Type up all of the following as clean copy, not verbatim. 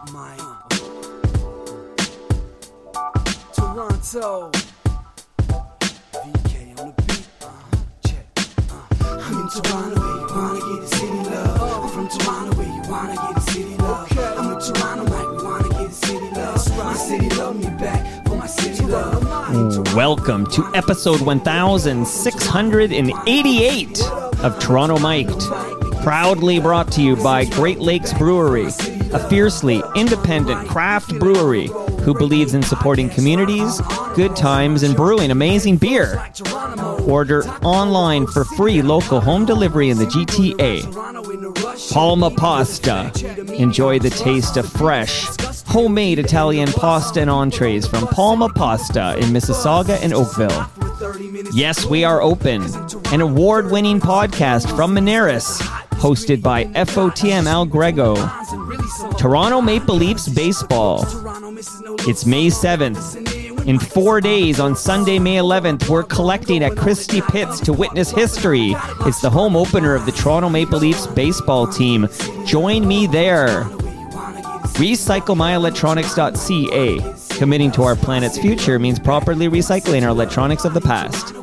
up, Mike? Toronto. VK on the beat. Check. I'm in Toronto where you wanna get the city love. I'm from Toronto where you wanna get the city love. I'm in Toronto like we wanna get the city love. My city love me back for my city love. Welcome to episode 1688 of Toronto Mic'd. Proudly brought to you by Great Lakes Brewery, a fiercely independent craft brewery who believes in supporting communities, good times, and brewing amazing beer. Order online for free local home delivery in the GTA. Palma Pasta. Enjoy the taste of fresh, homemade Italian pasta and entrees from Palma Pasta in Mississauga and Oakville. Yes, we are open. An award-winning podcast from Moneris, hosted by FOTM Al Grego. Toronto Maple Leafs Baseball. It's May 7th. In 4 days, on Sunday, May 11th, we're collecting at Christie Pitts to witness history. It's the home opener of the Toronto Maple Leafs baseball team. Join me there. RecycleMyElectronics.ca. Committing to our planet's future means properly recycling our electronics of the past.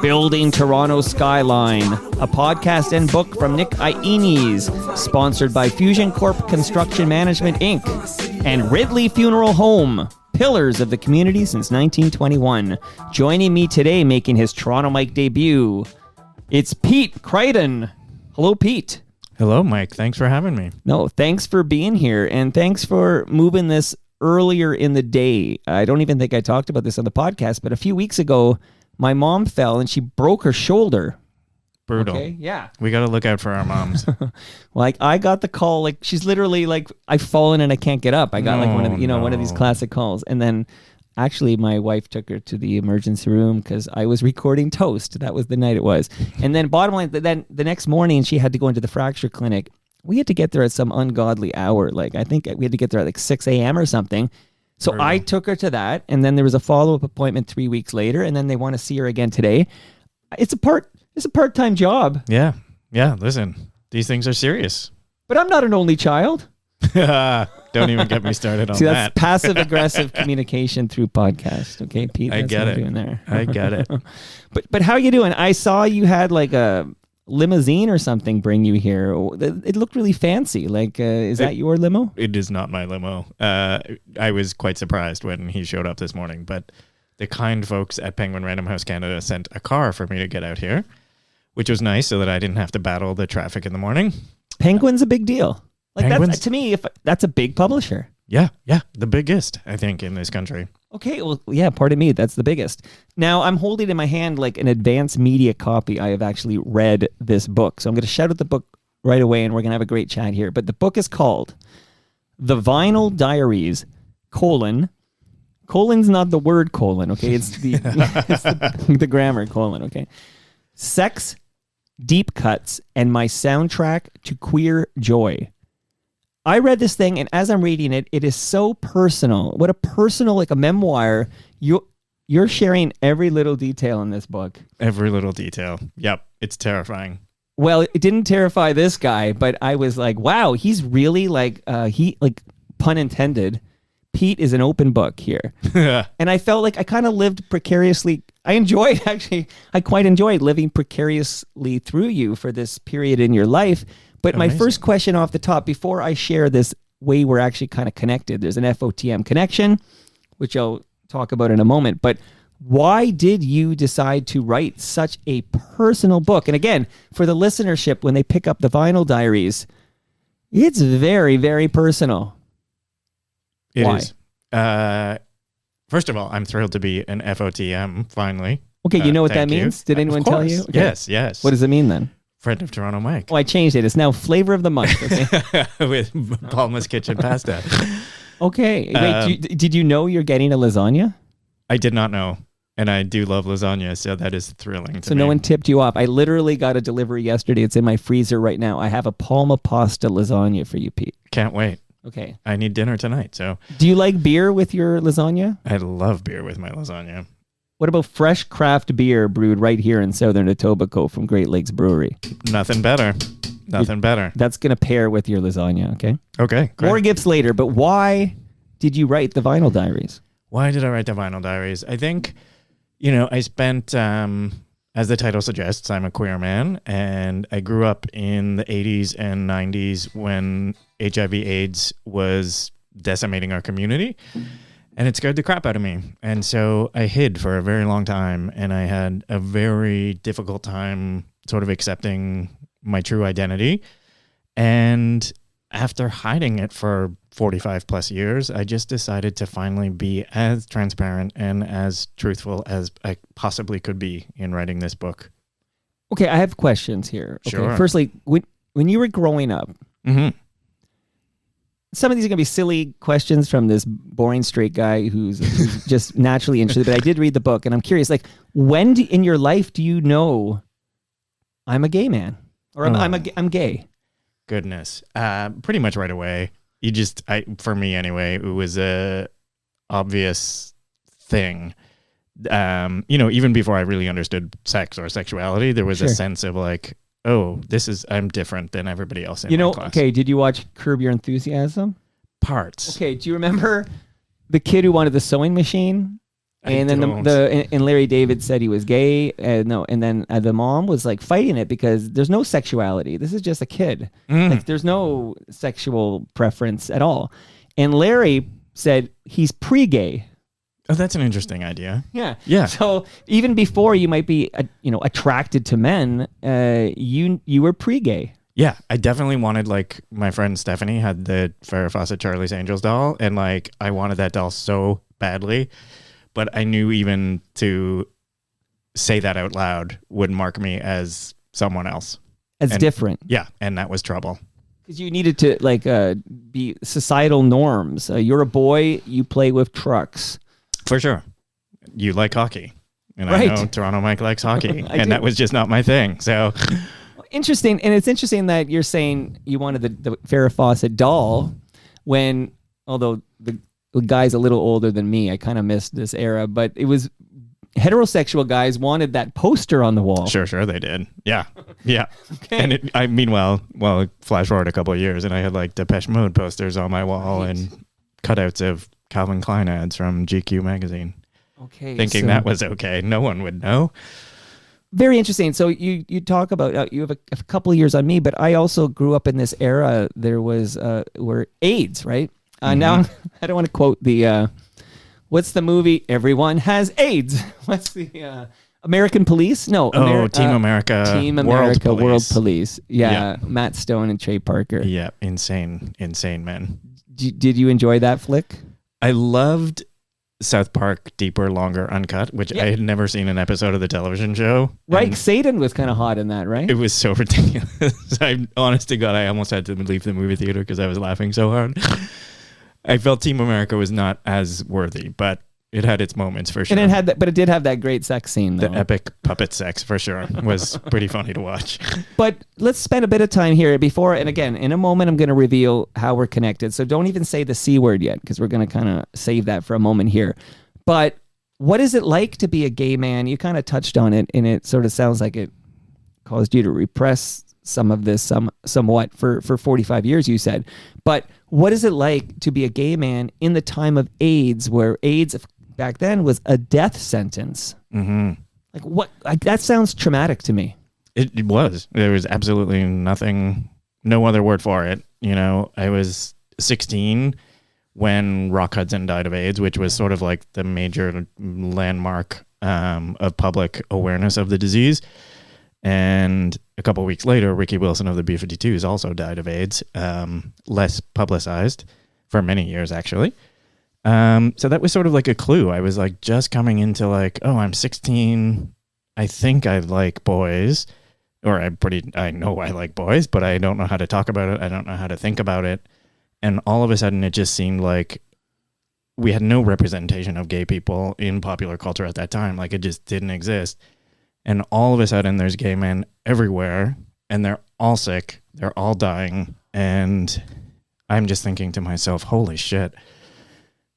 Building Toronto Skyline, a podcast and book from Nick Iones, sponsored by Fusion Corp Construction Management, Inc., and Ridley Funeral Home, pillars of the community since 1921. Joining me today, making his Toronto Mike debut, it's Pete Crighton. Hello, Pete. Hello, Mike. Thanks for having me. No, thanks for being here, and thanks for moving this earlier in the day. I don't even think I talked about this on the podcast, but a few weeks ago, my mom fell and she broke her shoulder. Brutal. Okay, yeah. We got to look out for our moms. Like, I got the call, like, she's literally like, I've fallen and I can't get up. I got one of these classic calls. And then actually my wife took her to the emergency room because I was recording Toast. That was the night it was. And then bottom line, then the next morning she had to go into the fracture clinic. We had to get there at some ungodly hour. Like, I think we had to get there at like 6 a.m. or something. So Brutal. I took her to that, and then there was a follow-up appointment 3 weeks later, and then they want to see her again today. It's a part-time job. Yeah. Listen, these things are serious. But I'm not an only child. Don't even get me started on See, that. That's passive-aggressive communication through podcast. Okay, Pete? I get what it. I'm doing there. I get it. But how you doing? I saw you had like a limousine or something bring you here. It looked really fancy. Like, is that your limo? It is not my limo. I was quite surprised when he showed up this morning, but the kind folks at Penguin Random House Canada sent a car for me to get out here, which was nice so that I didn't have to battle the traffic in the morning. Penguin's a big deal. Like, that's, to me, if that's a big publisher. Yeah, the biggest, I think, in this country. Okay, well, yeah, pardon me, that's the biggest. Now, I'm holding in my hand like an advanced media copy. I have actually read this book. So I'm going to shout out the book right away, and we're going to have a great chat here. But the book is called The Vinyl Diaries, colon's not the word colon, okay? It's the, it's the grammar, colon, okay? Sex, Deep Cuts, and My Soundtrack to Queer Joy. I read this thing, and as I'm reading it, it is so personal. What a personal, like a memoir. You're sharing every little detail in this book. Every little detail. Yep. It's terrifying. Well, it didn't terrify this guy, but I was like, wow, he's really like, pun intended, Pete is an open book here. And I felt like I kind of lived precariously. I quite enjoyed living precariously through you for this period in your life. But Amazing. My first question off the top, before I share this way we're actually kind of connected, there's an FOTM connection, which I'll talk about in a moment. But why did you decide to write such a personal book? And again, for the listenership, when they pick up the Vinyl Diaries, it's very, very personal. It Why? is. First of all, I'm thrilled to be an FOTM finally. Okay, you know what that means? Did anyone tell you? Okay. Yes. What does it mean then? Friend of Toronto Mike. Oh, I changed it. It's now flavor of the month. Okay. With Palma's Kitchen Pasta. Okay. Wait, did you know you're getting a lasagna? I did not know. And I do love lasagna, so that is thrilling to me. So no one tipped you off. I literally got a delivery yesterday. It's in my freezer right now. I have a Palma Pasta lasagna for you, Pete. Can't wait. Okay. I need dinner tonight, so. Do you like beer with your lasagna? I love beer with my lasagna. What about fresh craft beer brewed right here in Southern Etobicoke from Great Lakes Brewery? Nothing better. Nothing better. That's going to pair with your lasagna, okay? Okay, great. More gifts later, but why did you write the Vinyl Diaries? Why did I write the Vinyl Diaries? I think, I spent, as the title suggests, I'm a queer man, and I grew up in the 80s and 90s when HIV/AIDS was decimating our community, and it scared the crap out of me. And so I hid for a very long time, and I had a very difficult time sort of accepting my true identity. And after hiding it for 45 plus years, I just decided to finally be as transparent and as truthful as I possibly could be in writing this book. Okay, I have questions here. Okay, Sure. firstly, when you were growing up, Mm-hmm. some of these are going to be silly questions from this boring straight guy who's just naturally interested, but I did read the book, and I'm curious, like, when in your life do you know I'm a gay man? Or I'm gay? Goodness. Pretty much right away. For me anyway, it was a obvious thing. Even before I really understood sex or sexuality, there was a sense of like, oh, I'm different than everybody else in my class. Okay, did you watch Curb Your Enthusiasm? Parts. Okay, do you remember the kid who wanted the sewing machine? And then and Larry David said he was gay. And then the mom was like fighting it because there's no sexuality. This is just a kid. Like there's no sexual preference at all. And Larry said he's pre-gay. Oh, that's an interesting idea. Yeah. Yeah. So even before you might be, attracted to men, you were pre-gay. Yeah, I definitely wanted, like, my friend Stephanie had the Farrah Fawcett Charlie's Angels doll, and like I wanted that doll so badly. But I knew even to say that out loud would mark me as someone else. Different. Yeah, and that was trouble. Because you needed to, be societal norms. You're a boy, you play with trucks. For sure. You like hockey. And Right. I know Toronto Mike likes hockey. I and do. that was just not my thing. So Interesting. And it's interesting that you're saying you wanted the Farrah Fawcett doll when, although the guy's a little older than me, I kind of missed this era, but it was heterosexual guys wanted that poster on the wall. Sure, they did. Yeah. Yeah. Okay. And meanwhile, flash forward a couple of years and I had like Depeche Mode posters on my wall and cutouts of Calvin Klein ads from GQ magazine. Okay. Thinking that was okay. No one would know. Very interesting. So you talk about, you have a couple of years on me, but I also grew up in this era. There was, where AIDS, right? Now, I don't want to quote what's the movie? Everyone has AIDS. What's the American Police? No. Team America. Team America, World Police. Police. Yeah, Matt Stone and Trey Parker. Yeah, insane, man. Did you enjoy that flick? I loved South Park Deeper, Longer, Uncut, which I had never seen an episode of the television show. Right, Satan was kind of hot in that, right? It was so ridiculous. Honest to God, I almost had to leave the movie theater because I was laughing so hard. I felt Team America was not as worthy, but it had its moments for sure. And it did have that great sex scene, though. The epic puppet sex for sure was pretty funny to watch. But let's spend a bit of time here before, and again, in a moment, I'm going to reveal how we're connected. So don't even say the C word yet, because we're going to kind of save that for a moment here. But what is it like to be a gay man? You kind of touched on it, and it sort of sounds like it caused you to repress some of this somewhat for 45 years, you said. But what is it like to be a gay man in the time of AIDS, where AIDS back then was a death sentence? Mm-hmm. Like what? That sounds traumatic to me. It was. There was absolutely nothing, no other word for it. I was 16 when Rock Hudson died of AIDS, which was sort of like the major landmark of public awareness of the disease. And a couple of weeks later, Ricky Wilson of the B-52s also died of AIDS, less publicized for many years, actually. So that was sort of like a clue. I was like just coming into like, oh, I'm 16. I think I like boys, or I know I like boys, but I don't know how to talk about it. I don't know how to think about it. And all of a sudden it just seemed like we had no representation of gay people in popular culture at that time. Like it just didn't exist. And all of a sudden there's gay men everywhere and they're all sick. They're all dying. And I'm just thinking to myself, holy shit.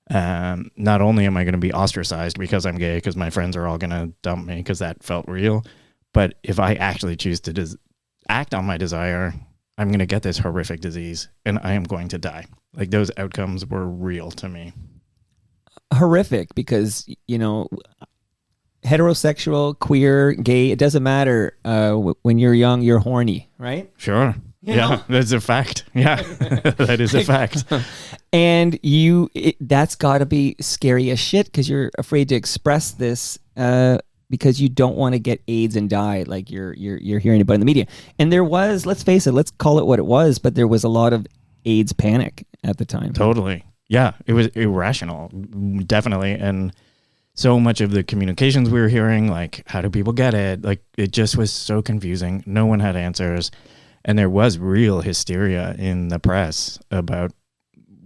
Not only am I going to be ostracized because I'm gay, because my friends are all going to dump me because that felt real, but if I actually choose to act on my desire, I'm going to get this horrific disease and I am going to die. Like those outcomes were real to me. Horrific because, heterosexual, queer, gay, it doesn't matter. When you're young, you're horny, right? Sure. Yeah, that's a fact. Yeah, that is a fact. And that's got to be scary as shit because you're afraid to express this because you don't want to get AIDS and die like you're hearing about in the media. And there was, let's face it, let's call it what it was, but there was a lot of AIDS panic at the time. Totally. Yeah, it was irrational, definitely. And so much of the communications we were hearing, like, how do people get it? Like, it just was so confusing. No one had answers. And there was real hysteria in the press about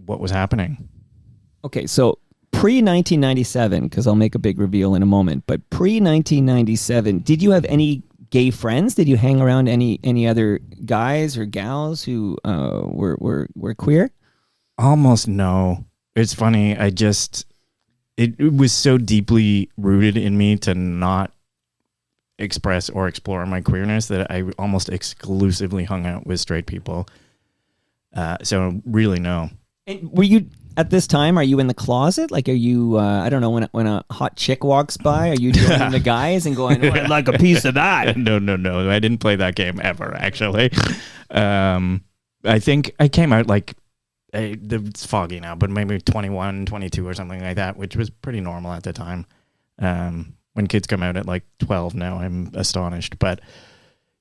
what was happening. Okay, so pre-1997, because I'll make a big reveal in a moment, but pre-1997, did you have any gay friends? Did you hang around any other guys or gals who were queer? Almost no. It's funny. It was so deeply rooted in me to not express or explore my queerness that I almost exclusively hung out with straight people. So really, no. And were you at this time? Are you in the closet? Like, are you? I don't know. When a hot chick walks by, are you joining the guys and going, "Oh, I'd like a piece of that"? No. I didn't play that game ever. Actually, I think I came out like. It's foggy now, but maybe 21, 22 or something like that, which was pretty normal at the time. When kids come out at like 12 now, I'm astonished. But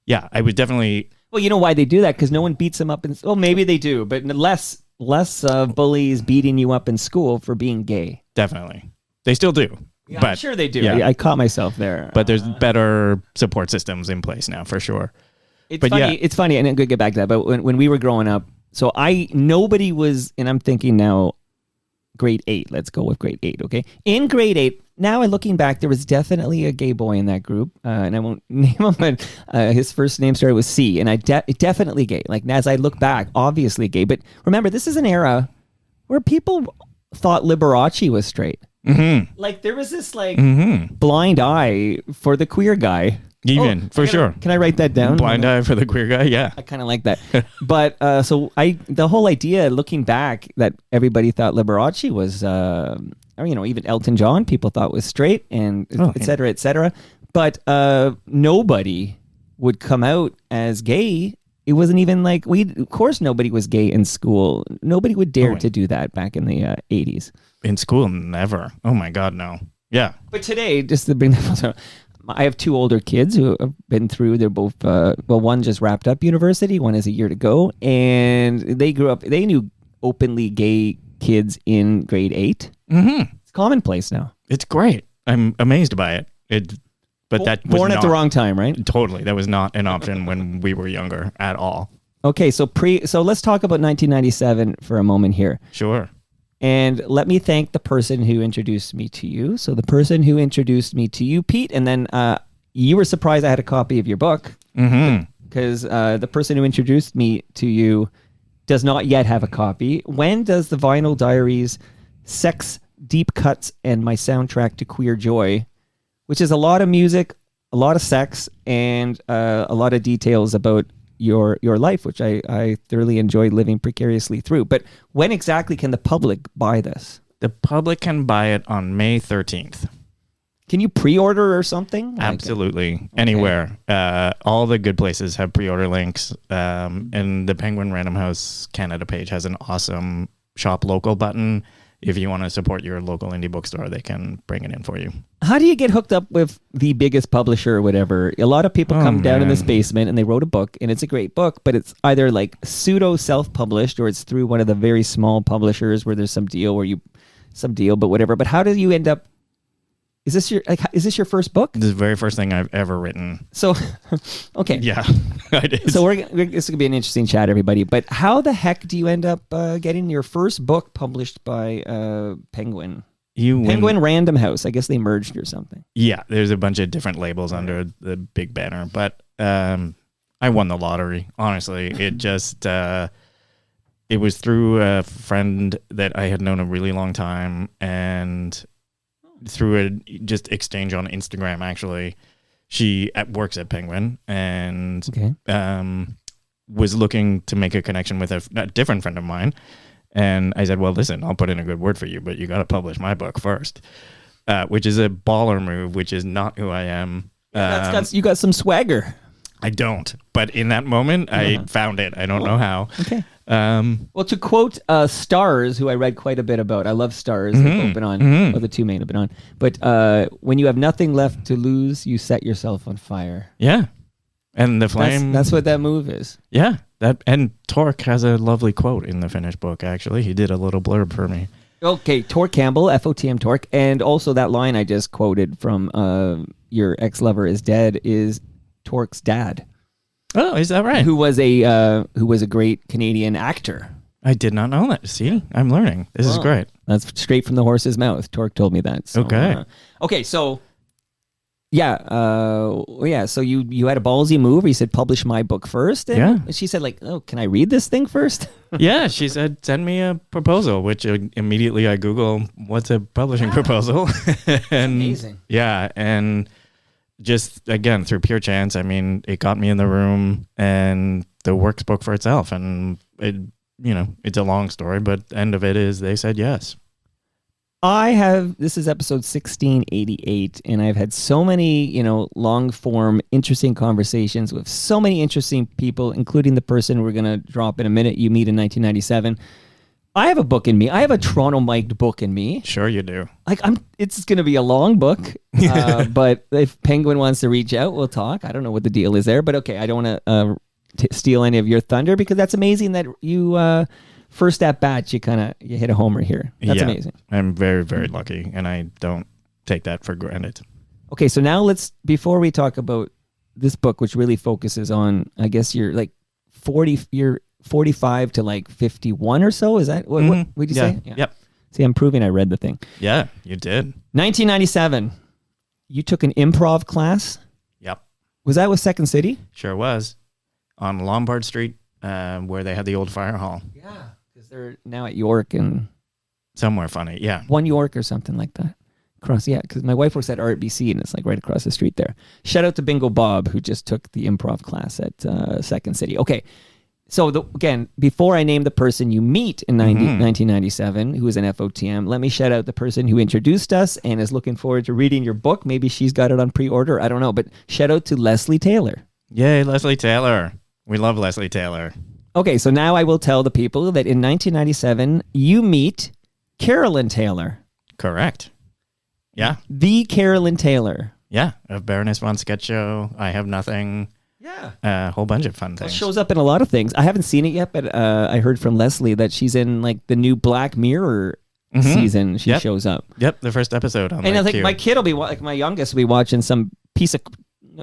yeah, I was definitely... Well, you know why they do that? Because no one beats them up in... Well, maybe they do, but less bullies beating you up in school for being gay. Definitely. They still do. Yeah, but, I'm sure they do. Yeah. I caught myself there. But there's better support systems in place now, for sure. It's funny, and I'm going to get back to that, but when we were growing up, so nobody was, and I'm thinking now, grade 8. Let's go with grade 8, okay? In grade 8, now looking back, there was definitely a gay boy in that group, and I won't name him, but his first name started with C, and definitely gay. Like, as I look back, obviously gay. But remember, this is an era where people thought Liberace was straight. Mm-hmm. Like, there was this, blind eye for the queer guy. Sure. Can I write that down? Blind eye for the queer guy, yeah. I kind of like that. But so the whole idea, looking back, that everybody thought Liberace was, even Elton John, people thought was straight, and et cetera, et cetera. But nobody would come out as gay. It wasn't even like of course, nobody was gay in school. Nobody would dare to do that back in the 80s. In school, never. Oh my God, no. Yeah. But today, just to bring that up, I have 2 older kids who have been through, they're both, one just wrapped up university, one has a year to go, and they grew up, they knew openly gay kids in grade 8. Mm-hmm. It's commonplace now. It's great. I'm amazed by it. But that was born at the wrong time, right? Totally. That was not an option when we were younger at all. Okay, so let's talk about 1997 for a moment here. Sure. And let me thank the person who introduced me to you. So the person who introduced me to you, Pete, and then you were surprised I had a copy of your book. Mm-hmm. Because the person who introduced me to you does not yet have a copy. When does the Vinyl Diaries, Sex, Deep Cuts, and My Soundtrack to Queer Joy, which is a lot of music, a lot of sex, and a lot of details about your life, which I thoroughly enjoyed living precariously through. But when exactly can the public buy this? The public can buy it on May 13th. Can you pre-order or something? Absolutely. Okay. Anywhere. All the good places have pre-order links. And the Penguin Random House Canada page has an awesome shop local button. If you want to support your local indie bookstore, they can bring it in for you. How do you get hooked up with the biggest publisher or whatever? A lot of people come down in this basement and they wrote a book, and it's a great book, but it's either like pseudo self-published or it's through one of the very small publishers where there's some deal, but whatever. But how do you end up? Is this your first book? This is the very first thing I've ever written. So, okay. Yeah, it is. So this is going to be an interesting chat, everybody. But how the heck do you end up getting your first book published by Penguin? Penguin Random House. I guess they merged or something. Yeah, there's a bunch of different labels under the big banner. But I won the lottery, honestly. It just... it was through a friend that I had known a really long time, and... through a just exchange on Instagram, actually. She works at Penguin, and was looking to make a connection with a different friend of mine. And I said, well, listen, I'll put in a good word for you, but you got to publish my book first, which is a baller move, which is not who I am. You got some swagger. I don't. But in that moment, I found it. I don't know how. Okay. Well, to quote Stars, who I read quite a bit about, I love Stars. They've been on. Well, the two main have been on. But when you have nothing left to lose, you set yourself on fire. Yeah. And the flame. That's what that move is. Yeah. And Torque has a lovely quote in the finished book, actually. He did a little blurb for me. Okay, Torque Campbell, FOTM Torque. And also that line I just quoted from Your Ex-Lover is Dead is Torque's dad. Oh, is that right? Who was a great Canadian actor. I did not know that. See, I'm learning. This is great. That's straight from the horse's mouth. Torque told me that. So, okay. Okay, so yeah, so you had a ballsy move where you said, publish my book first. And she said, like, oh, can I read this thing first? Yeah, she said, send me a proposal, which immediately I Google, what's a publishing proposal? And amazing. Yeah, and just, again, through pure chance, I mean, it got me in the room and the work spoke for itself. And, it's a long story, but the end of it is they said yes. This is episode 1688, and I've had so many, long form, interesting conversations with so many interesting people, including the person we're going to drop in a minute you meet in 1997. I have a book in me. I have a Toronto mic'd book in me. Sure you do. It's going to be a long book, but if Penguin wants to reach out, we'll talk. I don't know what the deal is there, but okay, I don't want to steal any of your thunder because that's amazing that you... first at bat, you hit a homer here. That's amazing. I'm very, very lucky, and I don't take that for granted. Okay, so now before we talk about this book, which really focuses on, I guess you're like 45 to like 51 or so. Is that what did you say? Yeah. Yep. See, I'm proving I read the thing. Yeah, you did. 1997. You took an improv class. Yep. Was that with Second City? Sure was. On Lombard Street, where they had the old fire hall. Yeah. They're now at York and somewhere funny, yeah. One York or something like that. Because my wife works at RBC and it's like right across the street there. Shout out to Bingo Bob who just took the improv class at Second City. Okay, so again, before I name the person you meet in 1997, who is an FOTM, let me shout out the person who introduced us and is looking forward to reading your book. Maybe she's got it on pre-order. I don't know, but shout out to Leslie Taylor. Yay, Leslie Taylor. We love Leslie Taylor. Okay, so now I will tell the people that in 1997, you meet Carolyn Taylor. Correct. Yeah. The Carolyn Taylor. Yeah, of Baroness von Sketcho, I Have Nothing. Yeah. A whole bunch of fun things. It shows up in a lot of things. I haven't seen it yet, but I heard from Leslie that she's in like the new Black Mirror season. She shows up. Yep, the first episode on and I think my kid will be, like my youngest will be watching some piece of...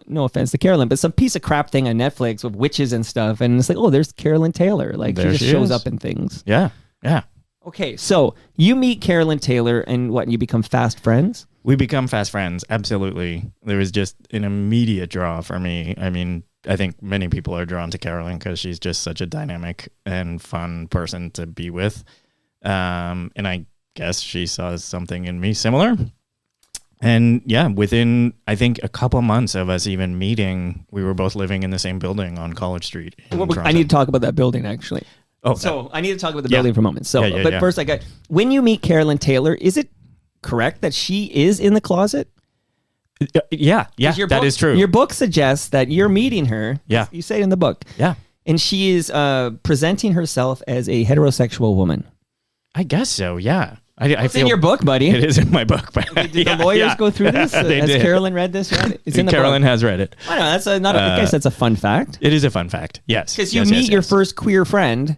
No offense to Carolyn, but some piece of crap thing on Netflix with witches and stuff. And it's like, oh, there's Carolyn Taylor. Like, she just shows up in things. Yeah, yeah. Okay, so you meet Carolyn Taylor and you become fast friends? We become fast friends, absolutely. There was just an immediate draw for me. I mean, I think many people are drawn to Carolyn because she's just such a dynamic and fun person to be with. And I guess she saw something in me similar. And yeah, within, I think, a couple months of us even meeting, we were both living in the same building on College Street. I need to talk about that building, actually. I need to talk about the building for a moment. First, when you meet Carolyn Taylor, is it correct that she is in the closet? Yeah, that is true. Your book suggests that you're meeting her. Yeah. You say it in the book. Yeah. And she is presenting herself as a heterosexual woman. I guess so, yeah. It's in your book, buddy. It is in my book. Did the lawyers go through this? They Has did. Carolyn read this? Right? It's in the Carolyn book. has read it. I know, I guess that's a fun fact. It is a fun fact, yes. Because you meet your first queer friend.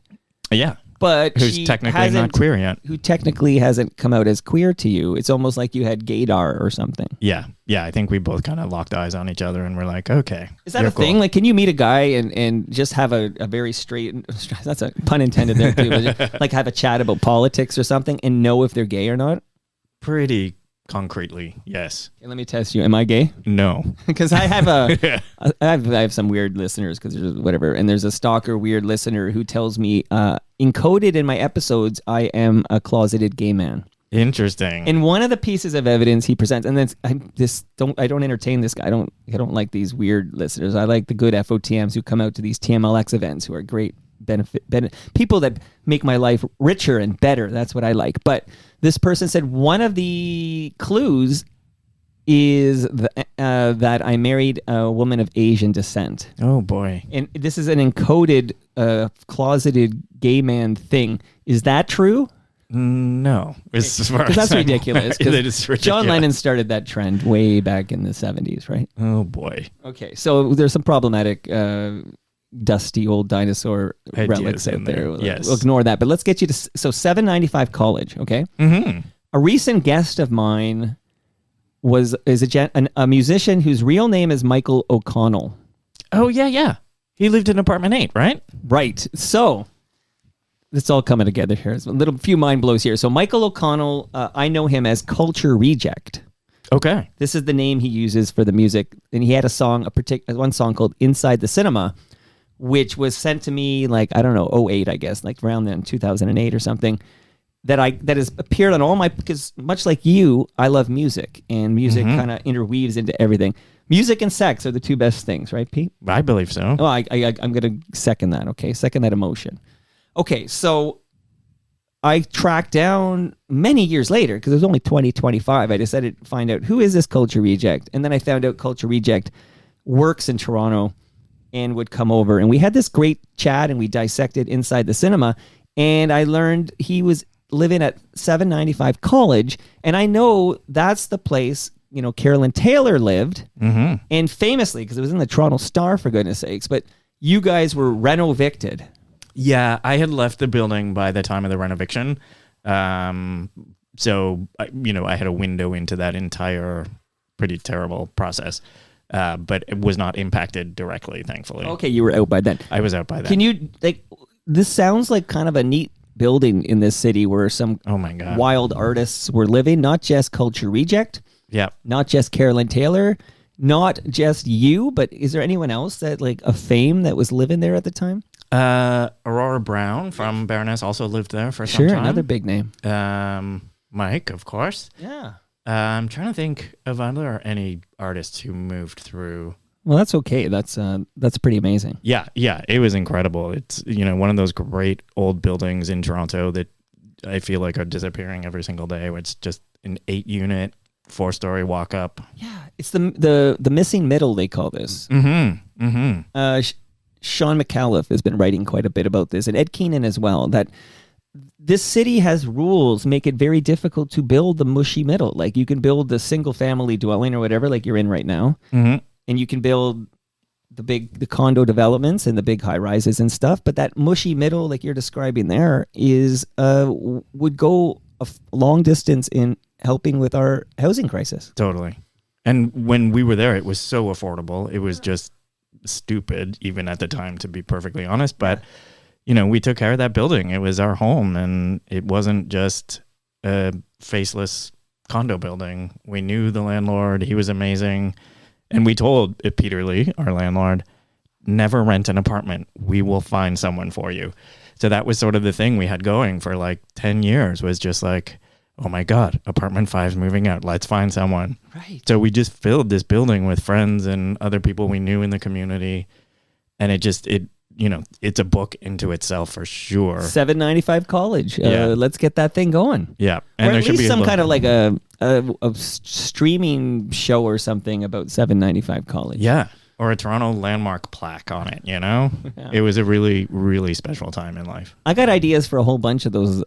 Yeah. But who's technically not queer yet. Who technically hasn't come out as queer to you. It's almost like you had gaydar or something. Yeah. Yeah, I think we both kind of locked eyes on each other and we're like, okay. Is that a thing? Like, can you meet a guy and just have a very straight, that's a pun intended there too, but just, like have a chat about politics or something and know if they're gay or not? Pretty concretely, yes. Okay, let me test you. Am I gay? No. Because I have I have some weird listeners because there's whatever, and there's a stalker weird listener who tells me encoded in my episodes I am a closeted gay man. Interesting. And one of the pieces of evidence he presents, and then I don't entertain this guy. I don't like these weird listeners. I like the good FOTMs who come out to these TMLX events, who are great benefit people that make my life richer and better. That's what I like. But this person said one of the clues is that I married a woman of Asian descent. Oh boy. And this is an encoded, closeted gay man thing. Is that true? No. Because that's ridiculous. It is ridiculous. John Lennon started that trend way back in the 70s, right? Oh boy. Okay, so there's some problematic dusty old dinosaur Ideas relics out in there. Yes. We'll ignore that. But let's get you to 795 College, okay? Mm-hmm. A recent guest of mine is a musician whose real name is Michael O'Connell. Oh, yeah. He lived in apartment 8, right? Right. So it's all coming together here. There's a few mind blows here. So Michael O'Connell, I know him as Culture Reject. Okay. This is the name he uses for the music. And he had a song, one song called Inside the Cinema, which was sent to me like, I don't know, 08, I guess, like around then, 2008 or something. That has appeared on all my, because much like you, I love music, and music kind of interweaves into everything. Music and sex are the two best things, right, Pete? I believe so. Oh, I'm going to second that, okay? Second that emotion. Okay, so I tracked down many years later, because it was only 2025, I decided to find out who is this Culture Reject, and then I found out Culture Reject works in Toronto and would come over, and we had this great chat, and we dissected Inside the Cinema, and I learned he was living at 795 College, and I know that's the place, Carolyn Taylor lived, and famously, because it was in the Toronto Star, for goodness sakes, but you guys were reno-evicted. Yeah, I had left the building by the time of the renoviction, so I had a window into that entire pretty terrible process, but it was not impacted directly, thankfully. Okay, you were out by then. I was out by then. Can you, this sounds like kind of a neat building in this city where some wild artists were living, not just Culture Reject, not just Carolyn Taylor, not just you, but is there anyone else that like a fame that was living there at the time? Aurora Brown from Baroness also lived there for some time. Sure, another big name. Mike, of course. Yeah. I'm trying to think of any artists who moved through. Well, that's okay. That's pretty amazing. Yeah, it was incredible. It's one of those great old buildings in Toronto that I feel like are disappearing every single day. Where it's just an 8-unit, 4-story walk up. Yeah, it's the missing middle, they call this. Sean McAuliffe has been writing quite a bit about this, and Ed Keenan as well. That this city has rules make it very difficult to build the mushy middle. Like you can build the single family dwelling or whatever, like you're in right now. And you can build the condo developments and the big high rises and stuff, but that mushy middle, like you're describing there, would go a long distance in helping with our housing crisis. Totally. And when we were there, it was so affordable. It was just stupid, even at the time, to be perfectly honest. But we took care of that building. It was our home, and it wasn't just a faceless condo building. We knew the landlord; he was amazing. And we told Peter Lee, our landlord, never rent an apartment. We will find someone for you. So that was sort of the thing we had going for like 10 years, was just like, oh my God, apartment 5's moving out. Let's find someone. Right. So we just filled this building with friends and other people we knew in the community. And it's a book into itself for sure. 795 College. Yeah. Let's get that thing going. Yeah. And or there at least some kind of like a streaming show or something about 795 College. Yeah. Or a Toronto landmark plaque on it, Yeah. It was a really, really special time in life. I got ideas for a whole bunch of those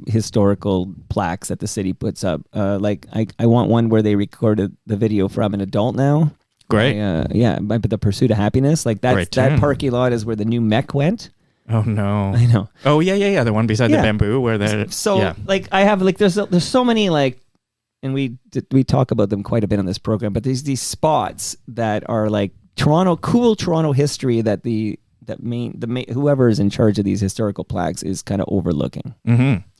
historical plaques that the city puts up. I want one where they recorded the video from an adult now. Great. But the Pursuit of Happiness. Like that parking lot is where the new mech went. Oh no. I know. Oh yeah. The one beside the bamboo where I have there's so many like, and we talk about them quite a bit on this program, but there's these spots that are like cool Toronto history that whoever is in charge of these historical plaques is kind of overlooking.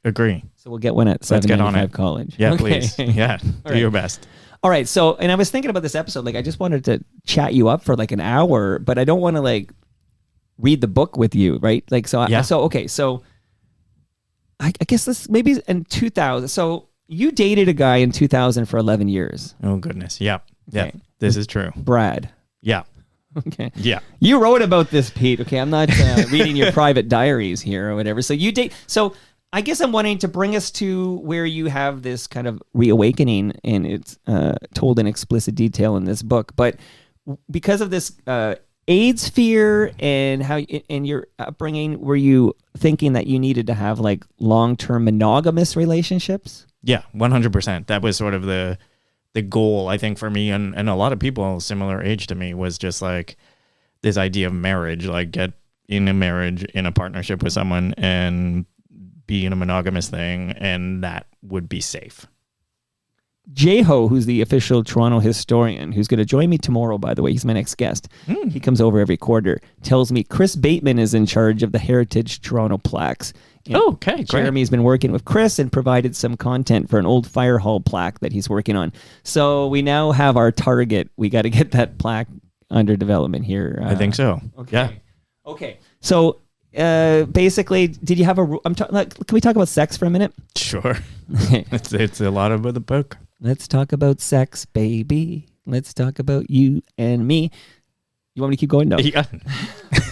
Agree. So we'll get one at 795 College. Yeah, please. Yeah. Do your best. All right. So, and I was thinking about this episode, like I just wanted to chat you up for like an hour, but I don't want to like read the book with you, right? Like, so I guess this maybe in 2000. So you dated a guy in 2000 for 11 years. Oh, goodness. Yeah. Yeah. Okay. This is true. Brad. Yeah. Okay. Yeah. You wrote about this, Pete. Okay, I'm not reading your private diaries here or whatever. So you date. So I guess I'm wanting to bring us to where you have this kind of reawakening, and it's told in explicit detail in this book. But because of this AIDS fear and how in your upbringing, were you thinking that you needed to have like long-term monogamous relationships? Yeah, 100%. That was sort of the goal, I think, for me and a lot of people similar age to me, was just like this idea of marriage, like get in a marriage, in a partnership with someone and be in a monogamous thing, and that would be safe. Jeho, who's the official Toronto historian, who's going to join me tomorrow, by the way, he's my next guest. He comes over every quarter, tells me Chris Bateman is in charge of the Heritage Toronto plaques. And Okay, great. Jeremy's been working with Chris and provided some content for an old fire hall plaque that he's working on. So we now have our target. We got to get that plaque under development here. I think so. Okay. Yeah. Okay. So basically, did you have can we talk about sex for a minute? Sure. It's a lot of the book. Let's talk about sex, baby. Let's talk about you and me. You want me to keep going? No. Yeah.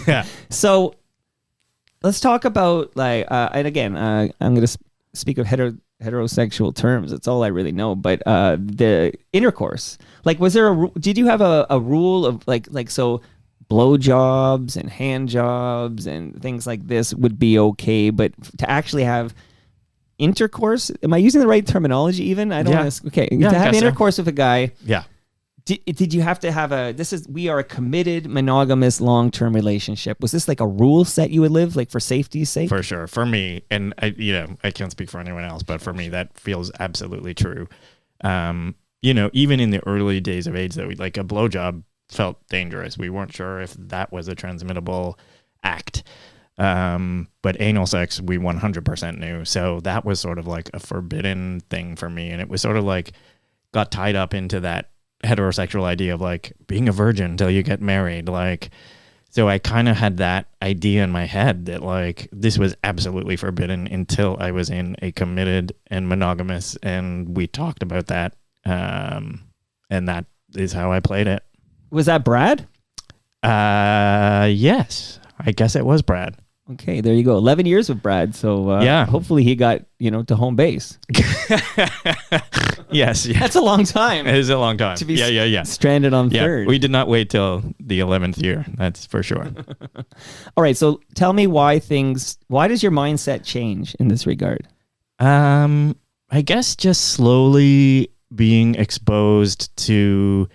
Yeah. So let's talk about like, and again, I'm going to speak of heterosexual terms. That's all I really know. But the intercourse, like, was there did you have a rule of like so blowjobs and hand jobs and things like this would be okay, but to actually have intercourse, am I using the right terminology even? I don't want to, okay. Yeah, to have so. intercourse with a guy. Yeah. Did you have to have we are a committed monogamous long-term relationship? Was this like a rule set you would live like for safety's sake? For sure. For me, and I can't speak for anyone else, but for me, that feels absolutely true. Even in the early days of AIDS, though, like a blowjob felt dangerous. We weren't sure if that was a transmittable act. But anal sex, we 100% knew. So that was sort of like a forbidden thing for me. And it was sort of like got tied up into that heterosexual idea of like being a virgin until you get married. Like, so I kind of had that idea in my head that like this was absolutely forbidden until I was in a committed and monogamous, and we talked about that. And that is how I played it. Was that Brad? Yes, I guess it was Brad. Okay, there you go. 11 years with Brad. So yeah, hopefully he got, to home base. Yes. That's a long time. It is a long time. To be stranded on third. We did not wait till the 11th year. That's for sure. All right. So tell me why does your mindset change in this regard? I guess just slowly being exposed to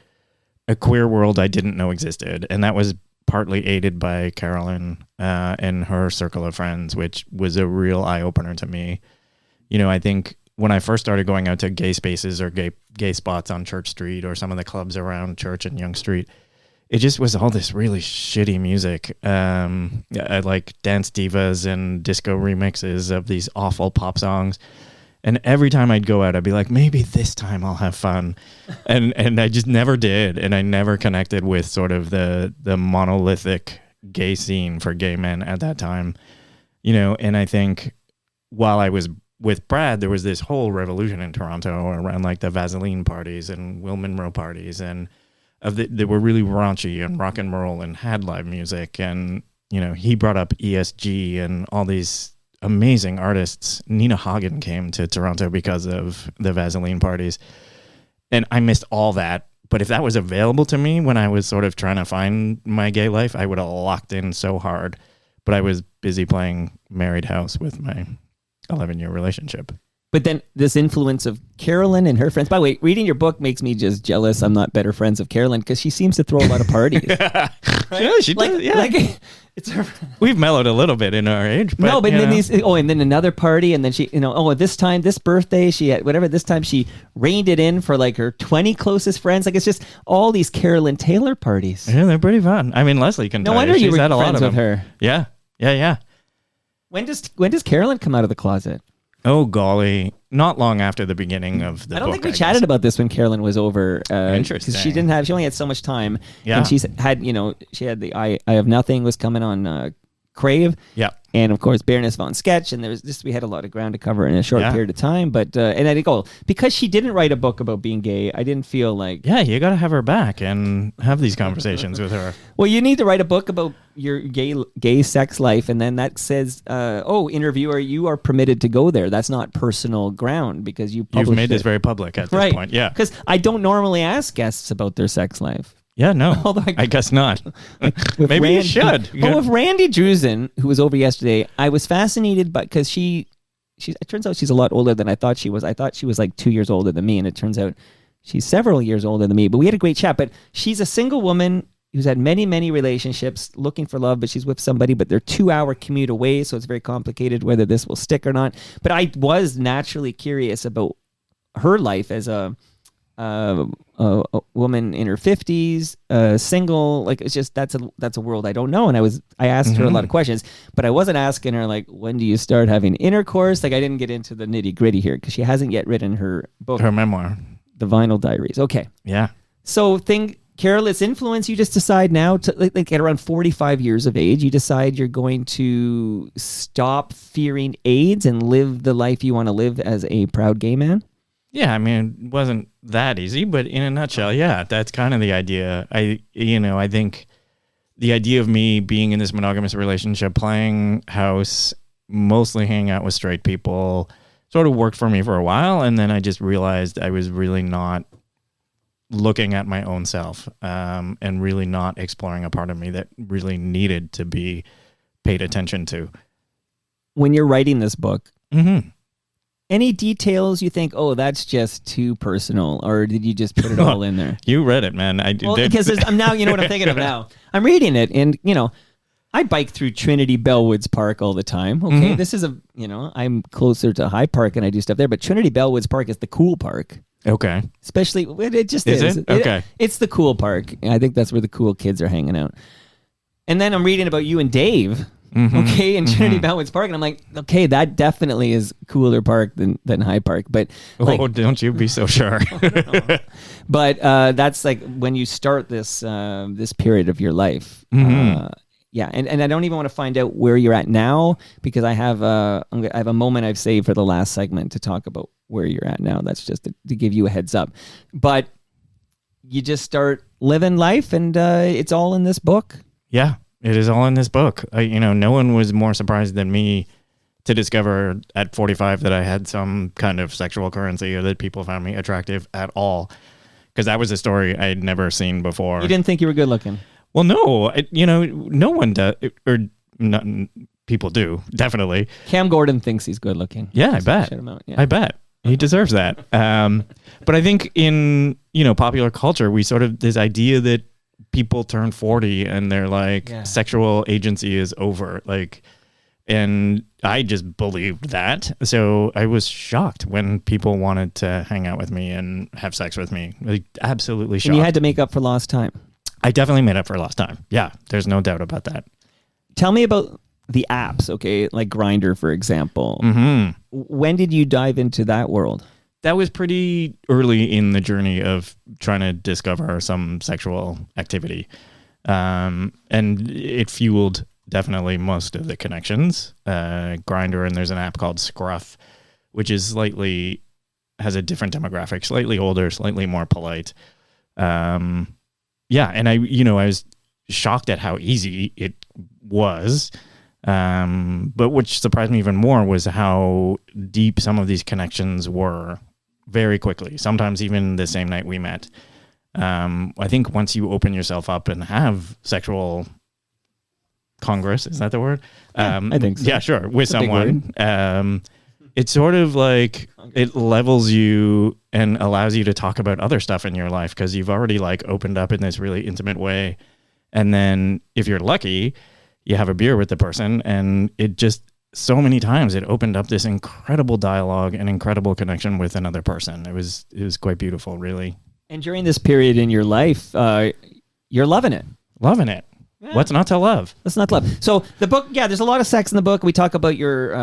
a queer world I didn't know existed. And that was partly aided by Carolyn and her circle of friends, which was a real eye-opener to me. I think when I first started going out to gay spaces or gay spots on Church Street or some of the clubs around Church and Yonge Street, it just was all this really shitty music. I like dance divas and disco remixes of these awful pop songs. And every time I'd go out, I'd be like, maybe this time I'll have fun. And I just never did. And I never connected with sort of the monolithic gay scene for gay men at that time. And I think while I was with Brad, there was this whole revolution in Toronto around like the Vaseline parties and Will Monroe parties. And they were really raunchy and rock and roll and had live music. And, he brought up ESG and all these amazing artists. Nina Hagen came to Toronto because of the Vaseline parties. And I missed all that. But if that was available to me when I was sort of trying to find my gay life, I would have locked in so hard. But I was busy playing Married House with my 11-year relationship. But then this influence of Carolyn and her friends. By the way, reading your book makes me just jealous. I'm not better friends of Carolyn because she seems to throw a lot of parties. Right? Yeah, she does. Yeah. It's her. We've mellowed a little bit in our age. But, no, but then and then another party, and then she, this birthday, she had whatever. This time she reined it in for like her 20 closest friends. Like it's just all these Carolyn Taylor parties. Yeah, they're pretty fun. I mean, Leslie can. No wonder you were had a lot friends of with her. Yeah. When does Carolyn come out of the closet? Oh golly, not long after the beginning of the book. I don't think we chatted about this when Carolyn was over. Interesting. Because she only had so much time. Yeah. And she had the I Have Nothing was coming on Crave. Yeah. And of course, Baroness von Sketch, and we had a lot of ground to cover in a short period of time. But and I think, because she didn't write a book about being gay, I didn't feel like you got to have her back and have these conversations with her. Well, you need to write a book about your gay sex life, and then that says, interviewer, you are permitted to go there. That's not personal ground because you've made this very public at this point. Yeah, because I don't normally ask guests about their sex life. Yeah, no, Although I guess not. Maybe you should. Well, with Randy Drusen, who was over yesterday, I was fascinated, because it turns out she's a lot older than I thought she was. I thought she was like 2 years older than me, and it turns out she's several years older than me. But we had a great chat. But she's a single woman who's had many, many relationships, looking for love, but she's with somebody, but they're 2-hour commute away, so it's very complicated whether this will stick or not. But I was naturally curious about her life as a woman in her 50s, single. Like, it's just that's a world I don't know. And I asked her a lot of questions, but I wasn't asking her like, when do you start having intercourse? Like, I didn't get into the nitty gritty here because she hasn't yet written her book, her memoir, The Vinyl Diaries. Okay, yeah. So careless influence. You just decide now to like at around 45 years of age, you decide you're going to stop fearing AIDS and live the life you want to live as a proud gay man. Yeah, I mean, it wasn't that easy, but in a nutshell, yeah, that's kind of the idea. I think the idea of me being in this monogamous relationship, playing house, mostly hanging out with straight people, sort of worked for me for a while, and then I just realized I was really not looking at my own self, and really not exploring a part of me that really needed to be paid attention to. When you're writing this book, mm-hmm. Any details you think, that's just too personal, or did you just put it all in there? You read it, man. I well, because I'm now, you know what I'm thinking of now. I'm reading it, and I bike through Trinity Bellwoods Park all the time. Okay, mm-hmm. This is I'm closer to High Park and I do stuff there, but Trinity Bellwoods Park is the cool park. Okay. Especially, it just is. It? Okay. It's the cool park. I think that's where the cool kids are hanging out. And then I'm reading about you and Dave. Mm-hmm. Okay, in Trinity mm-hmm. Bellwoods Park, and I'm like, okay, that definitely is cooler park than High Park, but don't you be so sure. But that's like when you start this period of your life. Mm-hmm. And I don't even want to find out where you're at now, because I have a moment I've saved for the last segment to talk about where you're at now. That's just to give you a heads up. But you just start living life, and it's all in this book. Yeah. It is all in this book. No one was more surprised than me to discover at 45 that I had some kind of sexual currency, or that people found me attractive at all. Because that was a story I had never seen before. You didn't think you were good looking? Well, no. No one does. Or not, people do, definitely. Cam Gordon thinks he's good looking. Yeah, I bet. Shut him out. Yeah. I bet. He deserves that. But I think in, popular culture, we sort of, this idea that people turn 40 and they're like, sexual agency is over. Like, and I just believed that. So I was shocked when people wanted to hang out with me and have sex with me. Like, absolutely shocked. And you had to make up for lost time. I definitely made up for lost time. Yeah, there's no doubt about that. Tell me about the apps, okay? Like Grindr, for example. Mm-hmm. When did you dive into that world? That was pretty early in the journey of trying to discover some sexual activity. And it fueled definitely most of the connections. Grindr, and there's an app called Scruff, which is has a different demographic, slightly older, slightly more polite. And I was shocked at how easy it was. But which surprised me even more was how deep some of these connections were very quickly, sometimes even the same night we met. I think once you open yourself up and have sexual congress, is that the word? I think so. Yeah, sure. With someone, it's sort of like it levels you and allows you to talk about other stuff in your life, because you've already opened up in this really intimate way. And then if you're lucky, you have a beer with the person, and it just, so many times it opened up this incredible dialogue and incredible connection with another person. It was quite beautiful, really. And during this period in your life, you're loving it. Loving it. Yeah. What's not to love? What's not to love? So the book, there's a lot of sex in the book. We talk about your,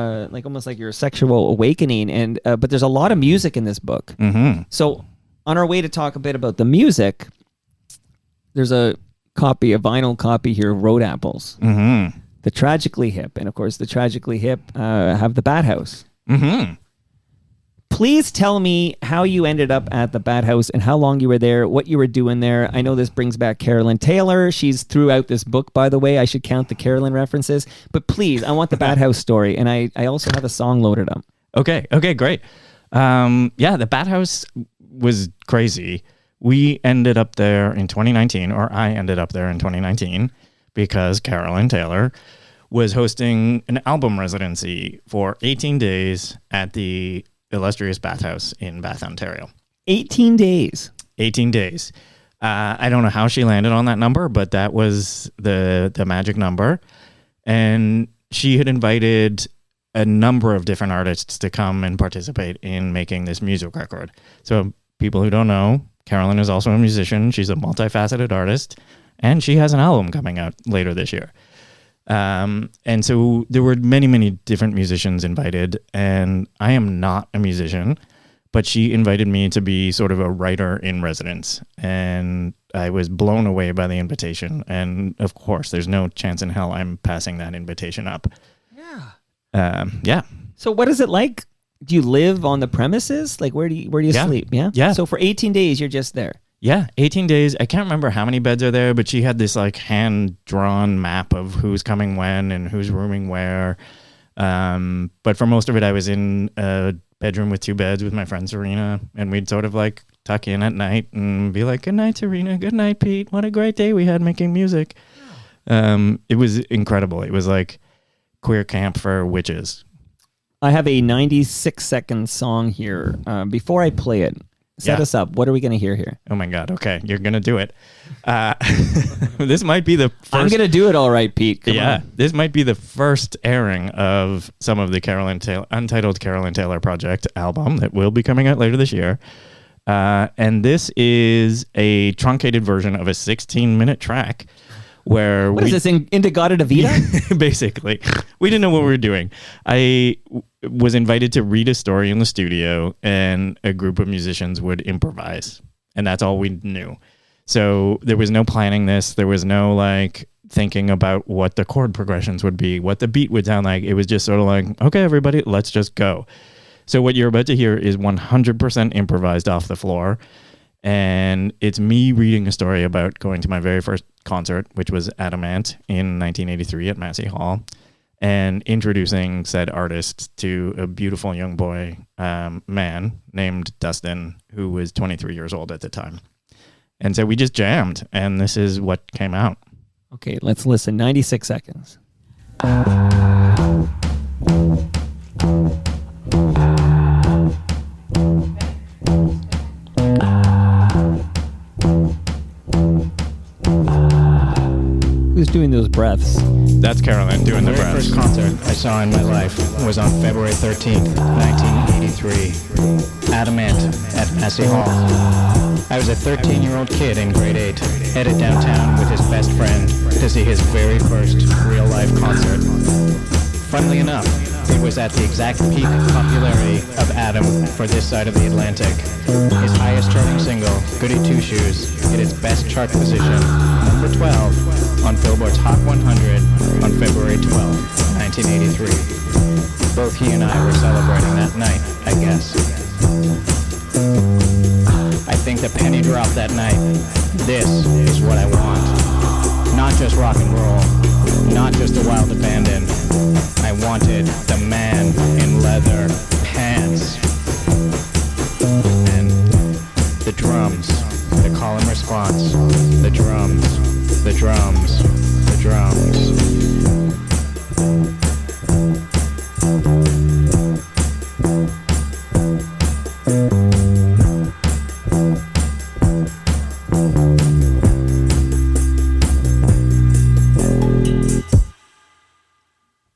almost like your sexual awakening, and but there's a lot of music in this book. Mm-hmm. So on our way to talk a bit about the music, there's a vinyl copy here of Road Apples. Mm-hmm. the Tragically Hip. And of course, the Tragically Hip have the Bat House. Mm-hmm. Please tell me how you ended up at the Bat House and how long you were there, what you were doing there. I know this brings back Carolyn Taylor. She's throughout this book, by the way. I should count the Carolyn references. But please, I want the Bat House story. And I also have a song loaded up. Okay, great. The Bat House was crazy. We ended up there in 2019, or I ended up there in 2019, because Carolyn Taylor was hosting an album residency for 18 days at the illustrious Bath House in Bath, Ontario. 18 days. 18 days. I don't know how she landed on that number, but that was the magic number. And she had invited a number of different artists to come and participate in making this music record. So people who don't know, Carolyn is also a musician. She's a multifaceted artist, and she has an album coming out later this year. And so there were many, many different musicians invited, and I am not a musician, but she invited me to be sort of a writer in residence, and I was blown away by the invitation. And of course, there's no chance in hell I'm passing that invitation up. Yeah. So what is it like? Do you live on the premises? Like, where do you sleep? Yeah. Yeah. So for 18 days, you're just there. Yeah, 18 days. I can't remember how many beds are there, but she had this like hand-drawn map of who's coming when and who's rooming where. But for most of it, I was in a bedroom with 2 beds with my friend Serena, and we'd sort of like tuck in at night and be like, "Good night, Serena. Good night, Pete. What a great day we had making music." It was incredible. It was like queer camp for witches. I have a 96-second song here. Before I play it, set us up. What are we going to hear here? Oh my God. Okay. You're going to do it. This might be the first. I'm going to do it all right, Pete. Come on. This might be the first airing of some of the Untitled Carolyn Taylor Project album that will be coming out later this year. And this is a truncated version of a 16-minute track where What is this, Indigada Vita? Basically. We didn't know what we were doing. I was invited to read a story in the studio, and a group of musicians would improvise, and that's all we knew. So there was no planning this. There was no like thinking about what the chord progressions would be, what the beat would sound like. It was just sort of like, okay, everybody, let's just go. So what you're about to hear is 100% improvised off the floor. And it's me reading a story about going to my very first concert, which was Adamant in 1983 at Massey Hall, and introducing said artist to a beautiful young boy, man named Dustin, who was 23 years old at the time. And so we just jammed, and this is what came out. Okay, let's listen. 96 seconds. Who's doing those breaths? That's Carolyn doing the The very breaths. first concert I saw in my life was on February 13th, 1983. Adamant at Massey Hall. I was a 13-year-old kid in grade 8, headed downtown with his best friend to see his very first real-life concert. Funnily enough, it was at the exact peak popularity of Adam for this side of the Atlantic. His highest charting single, Goody Two Shoes, hit its best chart position, number 12, on Billboard's Hot 100 on February 12, 1983. Both he and I were celebrating that night, I guess. I think the penny dropped that night. This is what I want. Not just rock and roll, not just a wild abandon. I wanted the man in leather pants. And the drums, the call and response, the drums, the drums, the drums.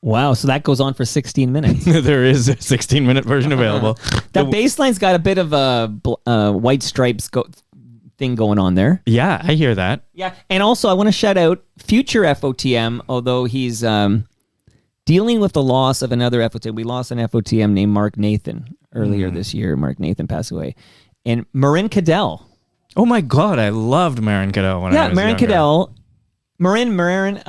Wow, so that goes on for 16 minutes. There is a 16-minute version available. That bass line's got a bit of a White Stripes thing going on there. Yeah, I hear that. Yeah, and also I want to shout out future FOTM, although he's dealing with the loss of another FOTM. We lost an FOTM named Mark Nathan earlier this year. Mark Nathan passed away. And Marin Cadell. Oh my God, I loved Marin Cadell when I was Marin younger. Cadell. Marin,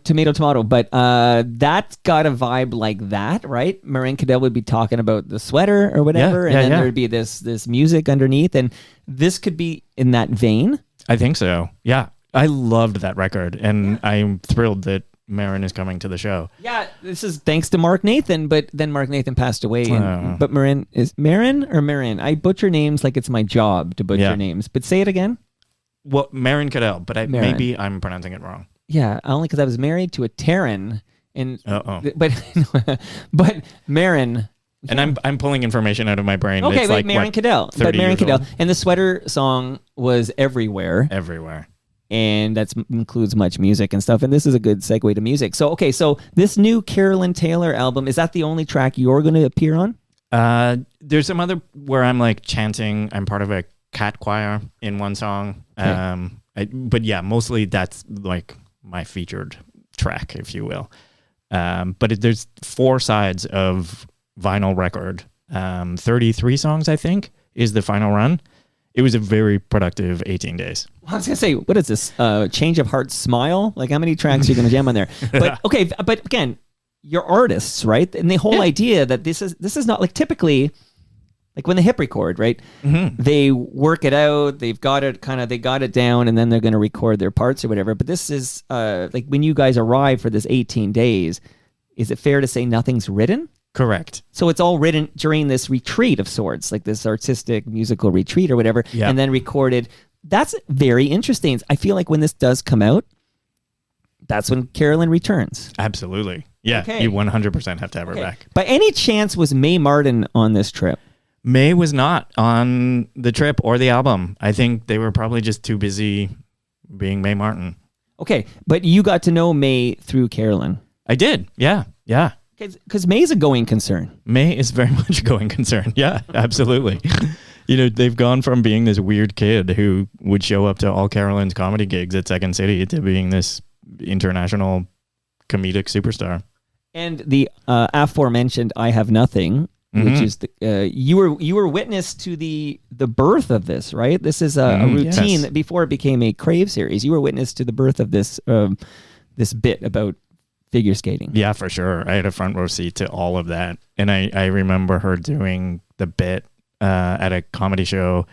tomato, but that's got a vibe like that, right? Marin Cadell would be talking about the sweater or whatever, and then there'd be this music underneath, and this could be in that vein. I think so. Yeah, I loved that record, and I'm thrilled that Marin is coming to the show. Yeah, this is thanks to Mark Nathan, but then Mark Nathan passed away. But Marin is Marin or Marin? I butcher names like it's my job to butcher names. But say it again. Well, Marin Cadell, but maybe I'm pronouncing it wrong. Yeah, only because I was married to a Terran, and but Marin. And I'm pulling information out of my brain. Okay, it's like Marin Cadell, but Marin Cadell, and the sweater song was everywhere. And that includes much music and stuff. And this is a good segue to music. So, so this new Carolyn Taylor album, is that the only track you're going to appear on? There's some other where I'm like chanting. I'm part of a cat choir in one song. Okay. But yeah, mostly that's like my featured track, if you will. But there's 4 sides of vinyl record. 33 songs, I think, is the final run. It was a very productive 18 days. I was going to say, what is this? Change of Heart Smile? Like, how many tracks are you going to jam on there? But, okay, but again, you're artists, right? And the whole idea that this is not like typically, like when the hip record, right? Mm-hmm. They work it out, they got it down, and then they're going to record their parts or whatever. But this is, like when you guys arrive for this 18 days, is it fair to say nothing's written? Correct. So it's all written during this retreat of sorts, like this artistic musical retreat or whatever, and then recorded. That's very interesting. I feel like when this does come out, that's when Carolyn returns. Absolutely. Yeah, okay. You 100% have to have her back. By any chance, was Mae Martin on this trip? Mae was not on the trip or the album. I think they were probably just too busy being Mae Martin. Okay, but you got to know Mae through Carolyn. I did. Yeah. Because Mae's a going concern. Mae is very much a going concern. Yeah, absolutely. They've gone from being this weird kid who would show up to all Carolyn's comedy gigs at Second City to being this international comedic superstar. And the aforementioned I Have Nothing, which is you were witness to the birth of this, right? This is a routine that before it became a Crave series. You were witness to the birth of this this bit about figure skating. Yeah, for sure. I had a front row seat to all of that. And I remember her doing the bit at a comedy show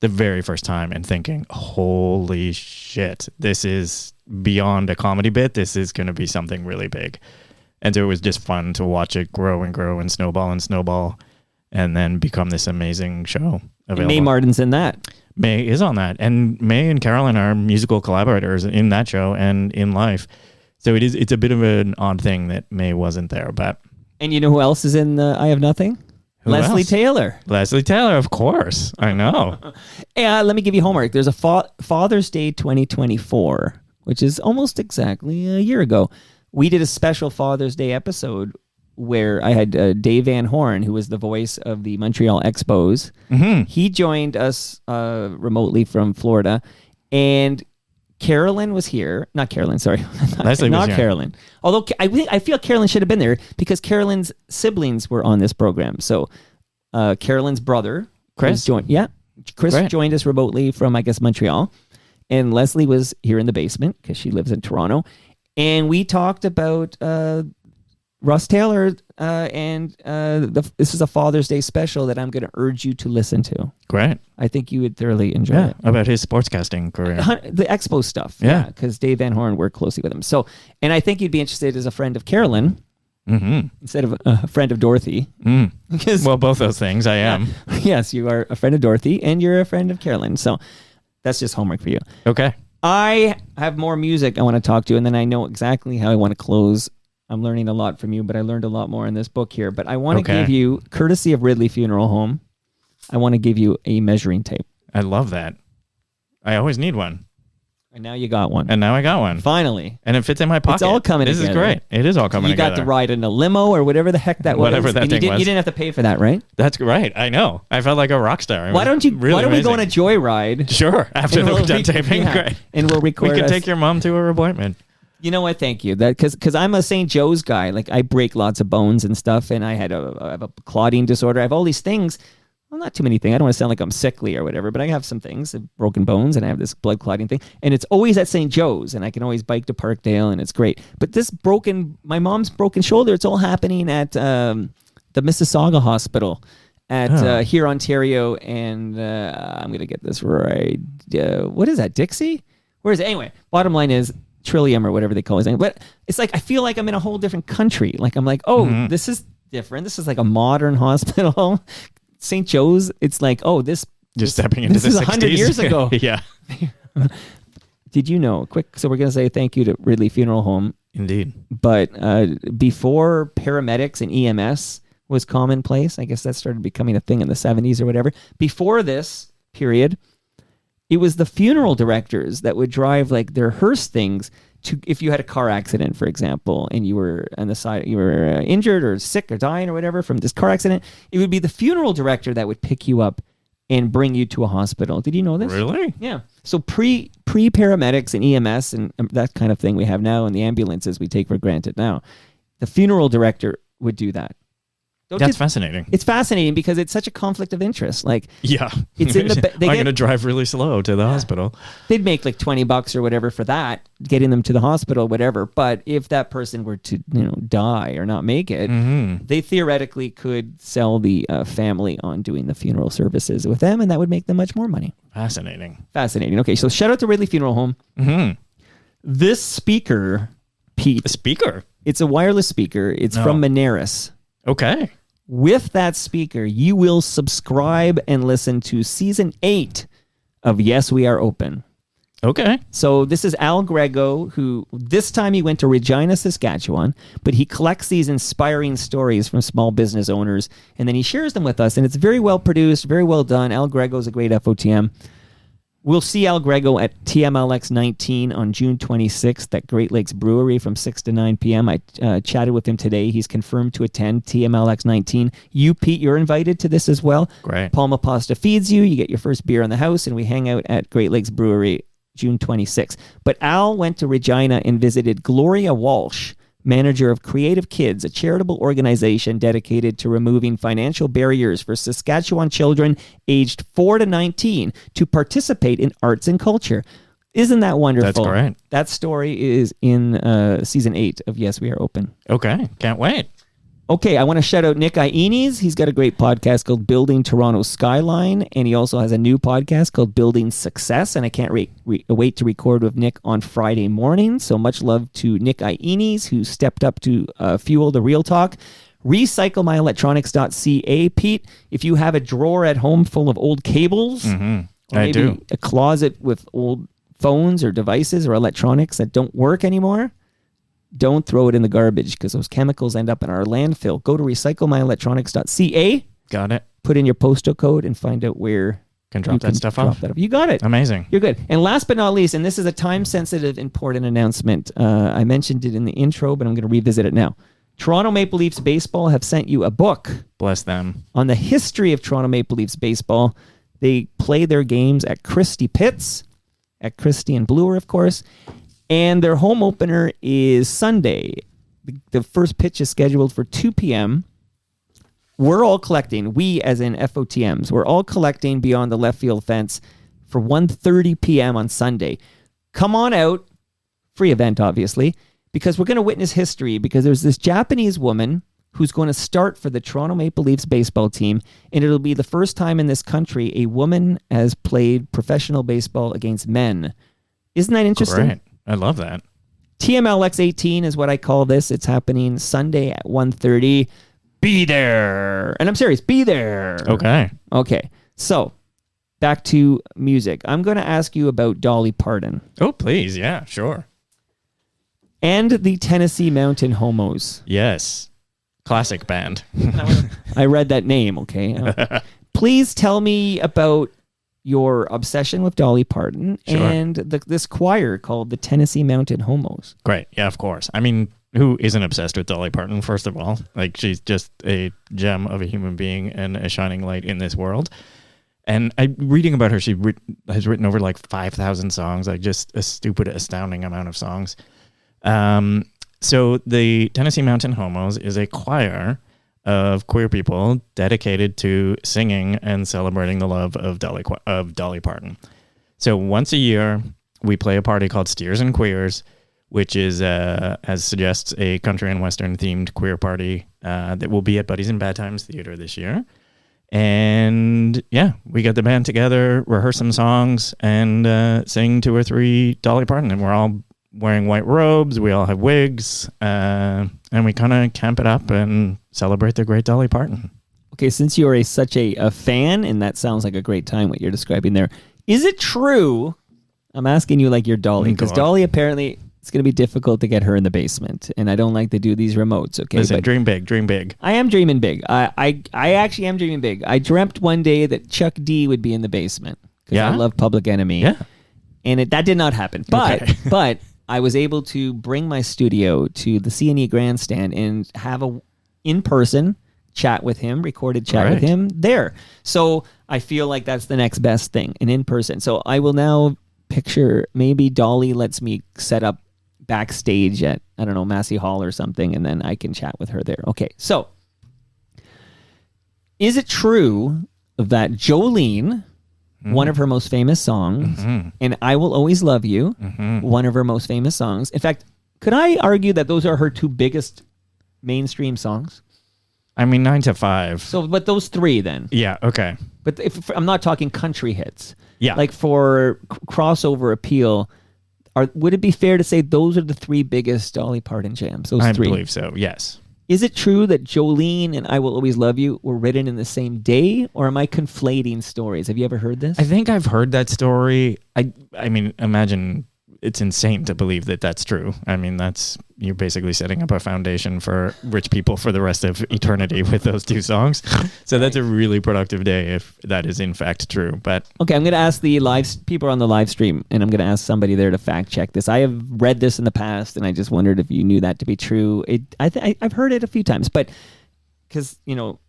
the very first time and thinking, holy shit, this is beyond a comedy bit. This is going to be something really big. And so it was just fun to watch it grow and grow and snowball and then become this amazing show available. Mae Martin's in that. Mae is on that. And Mae and Carolyn are musical collaborators in that show and in life. So it's a bit of an odd thing that Mae wasn't there, but... And you know who else is in the I Have Nothing? Leslie Taylor. Leslie Taylor, of course. I know. Let me give you homework. There's a Father's Day 2024, which is almost exactly a year ago. We did a special Father's Day episode where I had Dave Van Horn, who was the voice of the Montreal Expos. Mm-hmm. He joined us remotely from Florida, and Carolyn was here. Not Carolyn, sorry. Not Carolyn. Although I feel Carolyn should have been there because Carolyn's siblings were on this program. So Carolyn's brother, Chris, joined us remotely from, I guess, Montreal. And Leslie was here in the basement because she lives in Toronto. And we talked about Russ Taylor, and this is a Father's Day special that I'm going to urge you to listen to. Great. I think you would thoroughly enjoy it. About his sportscasting career. The Expo stuff. Yeah, because Dave Van Horn worked closely with him. So, and I think you'd be interested as a friend of Carolyn instead of a friend of Dorothy. Well, both those things I am. Yes, you are a friend of Dorothy and you're a friend of Carolyn. So that's just homework for you. Okay. I have more music I want to talk to, and then I know exactly how I want to close. I'm learning a lot from you, but I learned a lot more in this book here. But I want to give you, courtesy of Ridley Funeral Home, I want to give you a measuring tape. I love that. I always need one. And now you got one. And now I got one. Finally. And it fits in my pocket. It's all coming together. This is great. It is all coming together. You got to ride in a limo or whatever the heck that was. Whatever that thing was. You didn't have to pay for that, right? That's right. I know. I felt like a rock star. Why don't we go on a joyride? Sure. After we're done taping. Great. And we'll record. We can take your mom to her appointment. You know what? Thank you. That because I'm a St. Joe's guy. Like I break lots of bones and stuff, and I have a clotting disorder. I have all these things. well, not too many things. I don't want to sound like I'm sickly or whatever, but I have some things, broken bones, and I have this blood clotting thing. And it's always at St. Joe's, and I can always bike to Parkdale, and it's great. But my mom's broken shoulder, it's all happening at the Mississauga Hospital at here, Ontario, and I'm going to get this right. What is that, Dixie? Where is it? Anyway, bottom line is Trillium or whatever they call it. But it's like I feel like I'm in a whole different country. Like I'm like, this is different. This is like a modern hospital. St. Joe's, it's like, Just stepping into the 60s. This is 100 years ago. Yeah. Did you know, so we're going to say thank you to Ridley Funeral Home. Indeed. But before paramedics and EMS was commonplace, I guess that started becoming a thing in the 70s or whatever. Before this period, it was the funeral directors that would drive like their hearse things to, if you had a car accident, for example, and you were on the side, you were injured or sick or dying or whatever from this car accident, it would be the funeral director that would pick you up and bring you to a hospital. Did you know this? Really? Yeah. So pre paramedics and EMS and that kind of thing we have now, and the ambulances we take for granted now, the funeral director would do that. That's fascinating. It's fascinating because it's such a conflict of interest. Like, yeah, it's in the. I'm going to drive really slow to the hospital. They'd make like $20 or whatever for that, getting them to the hospital, whatever. But if that person were to, die or not make it, they theoretically could sell the family on doing the funeral services with them, and that would make them much more money. Fascinating. Okay, so shout out to Ridley Funeral Home. This speaker, Pete. A speaker? It's a wireless speaker. It's from Moneris. Okay. With that speaker, you will subscribe and listen to season 8 of Yes, We Are Open. Okay. So this is Al Grego, who this time he went to Regina, Saskatchewan, but he collects these inspiring stories from small business owners, and then he shares them with us, and it's very well produced, very well done. Al Grego's a great FOTM. We'll see Al Grego at TMLX 19 on June 26th at Great Lakes Brewery from 6 to 9 p.m. I chatted with him today. He's confirmed to attend TMLX 19. You, Pete, you're invited to this as well. Great. Palma Pasta feeds you. You get your first beer on the house, and we hang out at Great Lakes Brewery June 26th. But Al went to Regina and visited Gloria Walsh, manager of Creative Kids, a charitable organization dedicated to removing financial barriers for Saskatchewan children aged 4 to 19 to participate in arts and culture. Isn't that wonderful? That's great. That story is in season 8 of Yes, We Are Open. Okay. Can't wait. Okay, I want to shout out Nick Iones. He's got a great podcast called Building Toronto Skyline, and he also has a new podcast called Building Success, and I can't wait to record with Nick on Friday morning. So much love to Nick Iones, who stepped up to fuel the real talk. Recyclemyelectronics.ca. Pete, if you have a drawer at home full of old cables, or I do. a closet with old phones or devices or electronics that don't work anymore, don't throw it in the garbage because those chemicals end up in our landfill. Go to recyclemyelectronics.ca. Got it. Put in your postal code and find out where Can drop that stuff off. You got it. Amazing. You're good. And last but not least, and this is a time-sensitive, important announcement. I mentioned it in the intro, but I'm going to revisit it now. Toronto Maple Leafs Baseball have sent you a book. Bless them. On the history of Toronto Maple Leafs Baseball. They play their games at Christie Pitts, at Christie and Bloor, of course. And their home opener is Sunday. The first pitch is scheduled for 2 p.m. We're all collecting, we as in FOTMs, we're all collecting beyond the left field fence for 1:30 p.m. on Sunday. Come on out, free event obviously, because we're going to witness history, because there's this Japanese woman who's going to start for the Toronto Maple Leafs baseball team, and it'll be the first time in this country a woman has played professional baseball against men. Isn't that interesting? Great. I love that. TMLX 18 is what I call this. It's happening Sunday at 1:30. Be there. And I'm serious. Be there. Okay. Okay. So back to music. I'm going to ask you about Dolly Parton. Oh, please. Yeah, sure. And the Tennessee Mountain Homos. Yes. Classic band. I read that name. Okay. Please tell me about your obsession with Dolly Parton and this choir called the Tennessee Mountain Homos. Great. Yeah, of course. I mean, who isn't obsessed with Dolly Parton, first of all? Like, she's just a gem of a human being and a shining light in this world. And reading about her, she has written over like 5,000 songs, like just a stupid, astounding amount of songs. So the Tennessee Mountain Homos is a choir of queer people dedicated to singing and celebrating the love of Dolly Parton. So once a year, we play a party called Steers and Queers, which is, as suggests, a country and western themed queer party that will be at Buddies in Bad Times Theater this year. And yeah, we get the band together, rehearse some songs, and sing 2 or 3 Dolly Parton. And we're all wearing white robes. We all have wigs. And we kind of camp it up and celebrate the great Dolly Parton. Okay, since you are such a fan, and that sounds like a great time, what you're describing there, is it true? I'm asking you like you're Dolly, because Dolly apparently... It's going to be difficult to get her in the basement, and I don't like to do these remotes, okay? Listen, but dream big, dream big. I am dreaming big. I actually am dreaming big. I dreamt one day that Chuck D would be in the basement, because I love Public Enemy. Yeah. And that did not happen. But but I was able to bring my studio to the CNE Grandstand and have a in-person chat with him, recorded chat with him there. So I feel like that's the next best thing, an in-person. So I will now picture maybe Dolly lets me set up backstage at, I don't know, Massey Hall or something, and then I can chat with her there. Okay, so is it true that Jolene, one of her most famous songs, and I Will Always Love You, one of her most famous songs, in fact, could I argue that those are her 2 biggest mainstream songs? I mean, 9 to 5. So, but those 3 then. Yeah, okay. But if I'm not talking country hits. Yeah. Like for crossover appeal, would it be fair to say those are the 3 biggest Dolly Parton jams? Those 3. I believe so, yes. Is it true that Jolene and I Will Always Love You were written in the same day, or am I conflating stories? Have you ever heard this? I think I've heard that story. I mean, imagine it's insane to believe that that's true. I mean, you're basically setting up a foundation for rich people for the rest of eternity with those 2 songs. So that's a really productive day if that is in fact true. But okay, I'm going to ask the people on the live stream, and I'm going to ask somebody there to fact check this. I have read this in the past, and I just wondered if you knew that to be true. I've heard it a few times, but because,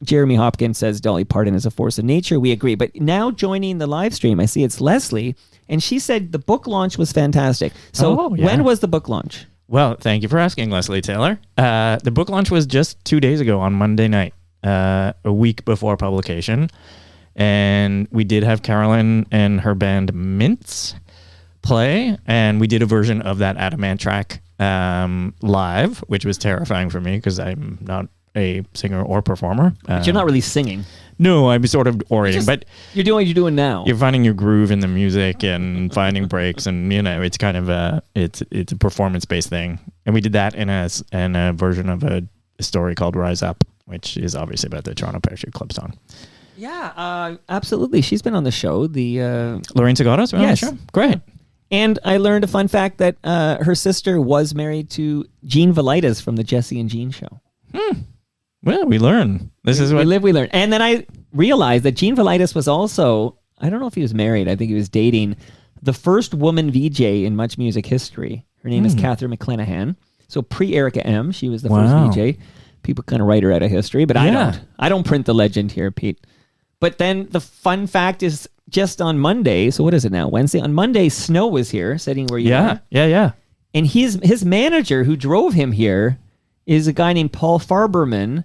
Jeremy Hopkins says Dolly Parton is a force of nature. We agree. But now joining the live stream, I see it's Leslie, and she said the book launch was fantastic. So when was the book launch? Well, thank you for asking, Leslie Taylor. The book launch was just 2 days ago on Monday night, a week before publication. And we did have Carolyn and her band Mints play, and we did a version of that Adamant track live, which was terrifying for me because I'm not a singer or performer. But you're not really singing. No, I'm sort of orating, but you're doing what you're doing now. You're finding your groove in the music and finding breaks, and it's kind of it's a performance-based thing. And we did that in a version of a story called Rise Up, which is obviously about the Toronto Parachute Club song. Yeah, absolutely. She's been on the show. Lorraine Segado's been on the show? Great. And I learned a fun fact that her sister was married to Gene Velitas from the Jesse and Gene show. Well, we learn. We live, we learn. And then I realized that Gene Velitas was also, I don't know if he was married, I think he was dating the first woman VJ in Much Music history. Her name is Catherine McClenahan. So pre-Erica M, she was the first VJ. People kind of write her out of history, but I don't. I don't print the legend here, Pete. But then the fun fact is just on Monday, so what is it now, Wednesday? On Monday, Snow was here, sitting where you are. Yeah. And his manager who drove him here is a guy named Paul Farberman.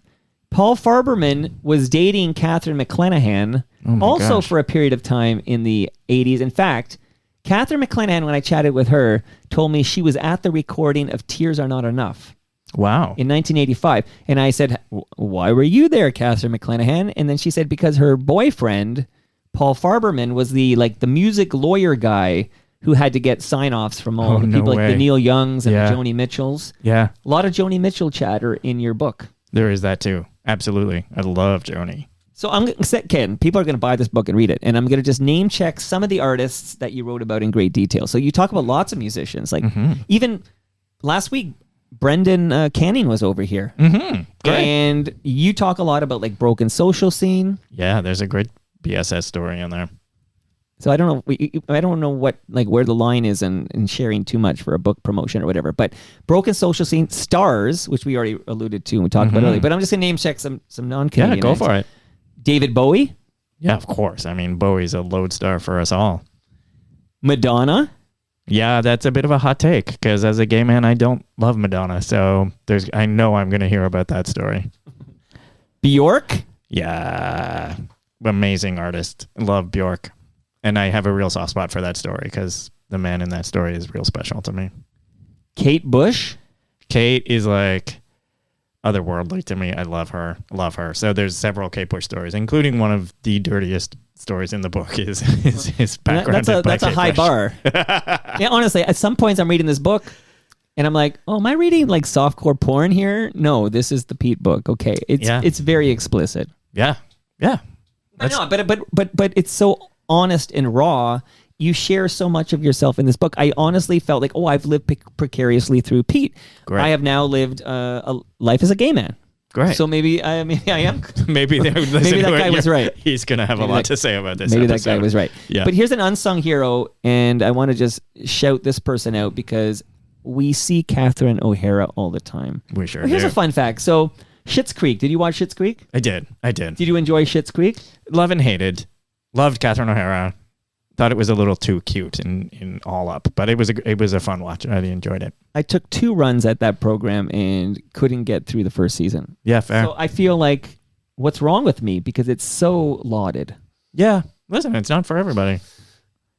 Paul Farberman was dating Catherine McClenahan for a period of time in the 80s. In fact, Catherine McClenahan, when I chatted with her, told me she was at the recording of Tears Are Not Enough. Wow. In 1985. And I said, why were you there, Catherine McClenahan? And then she said, because her boyfriend, Paul Farberman, was the music lawyer guy who had to get sign-offs from all the people like the Neil Youngs and the Joni Mitchells. Yeah. A lot of Joni Mitchell chatter in your book. There is that too. Absolutely. I love Joni. So Ken, people are going to buy this book and read it, and I'm going to just name check some of the artists that you wrote about in great detail. So you talk about lots of musicians. Like even last week, Brendan Canning was over here. And you talk a lot about like Broken Social Scene. Yeah, there's a great BSS story in there. So I don't know what like where the line is in sharing too much for a book promotion or whatever. But Broken Social Scene, Stars, which we already alluded to and we talked about earlier. But I'm just gonna name check some non-Canadian. Yeah, go for it. David Bowie. Yeah, of course. I mean, Bowie's a lodestar for us all. Madonna. Yeah, that's a bit of a hot take because as a gay man, I don't love Madonna. So I know I'm gonna hear about that story. Bjork? Yeah. Amazing artist. Love Bjork. And I have a real soft spot for that story because the man in that story is real special to me. Kate Bush? Kate is like otherworldly to me. I love her. Love her. So there's several Kate Bush stories, including one of the dirtiest stories in the book is his background. That's a high bar. Yeah, honestly, at some points I'm reading this book and I'm like, oh, am I reading like softcore porn here? No, this is the Pete book. Okay. It's very explicit. Yeah. Yeah. But it's so honest and raw. You share so much of yourself in this book. I honestly felt like, I've lived precariously through Pete. Great. I have now lived a life as a gay man. Great. So maybe I am. maybe maybe that guy was right. He's going to have a lot to say about this. Maybe episode. That guy was right. Yeah. But here's an unsung hero, and I want to just shout this person out because we see Catherine O'Hara all the time. We sure Here's do. a fun fact. So Schitt's Creek. Did you watch Schitt's Creek? I did. Did you enjoy Schitt's Creek? Love and hated. Loved Catherine O'Hara. Thought it was a little too cute in all up, but it was a fun watch. I really enjoyed it. I took 2 runs at that program and couldn't get through the first season. Yeah, fair. So I feel like, what's wrong with me? Because it's so lauded. Yeah. Listen, it's not for everybody.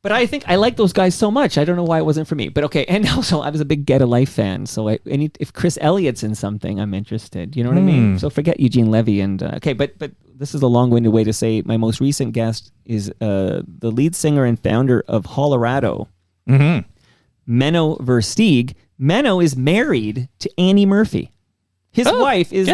But I think I like those guys so much. I don't know why it wasn't for me. But okay, and also I was a big Get a Life fan, so if Chris Elliott's in something, I'm interested. You know what I mean? So forget Eugene Levy and okay, but this is a long-winded way to say my most recent guest is the lead singer and founder of Hollerado, Menno Versteeg. Menno is married to Annie Murphy. His wife is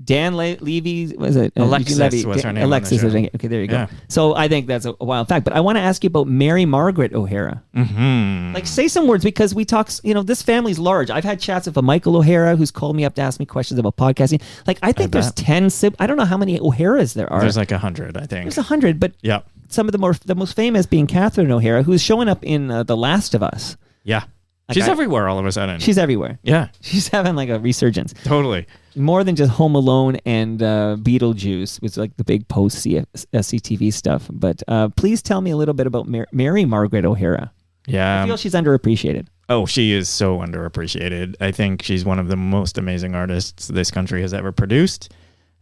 Dan Levy, was it? Alexis Levy. was her name. Alexis. Okay, there you go. Yeah. So I think that's a wild fact. But I want to ask you about Mary Margaret O'Hara. Mm-hmm. Like, say some words because we talk. This family's large. I've had chats with a Michael O'Hara who's called me up to ask me questions about podcasting. Like, I think there's 10. I don't know how many O'Haras there are. There's like 100, I think. There's 100, but yeah. Some of the most famous being Catherine O'Hara, who's showing up in The Last of Us. Yeah. She's everywhere all of a sudden. She's everywhere. Yeah. She's having like a resurgence. Totally. More than just Home Alone and Beetlejuice, which is like the big post-SCTV stuff. But please tell me a little bit about Mary Margaret O'Hara. Yeah. I feel she's underappreciated. Oh, she is so underappreciated. I think she's one of the most amazing artists this country has ever produced.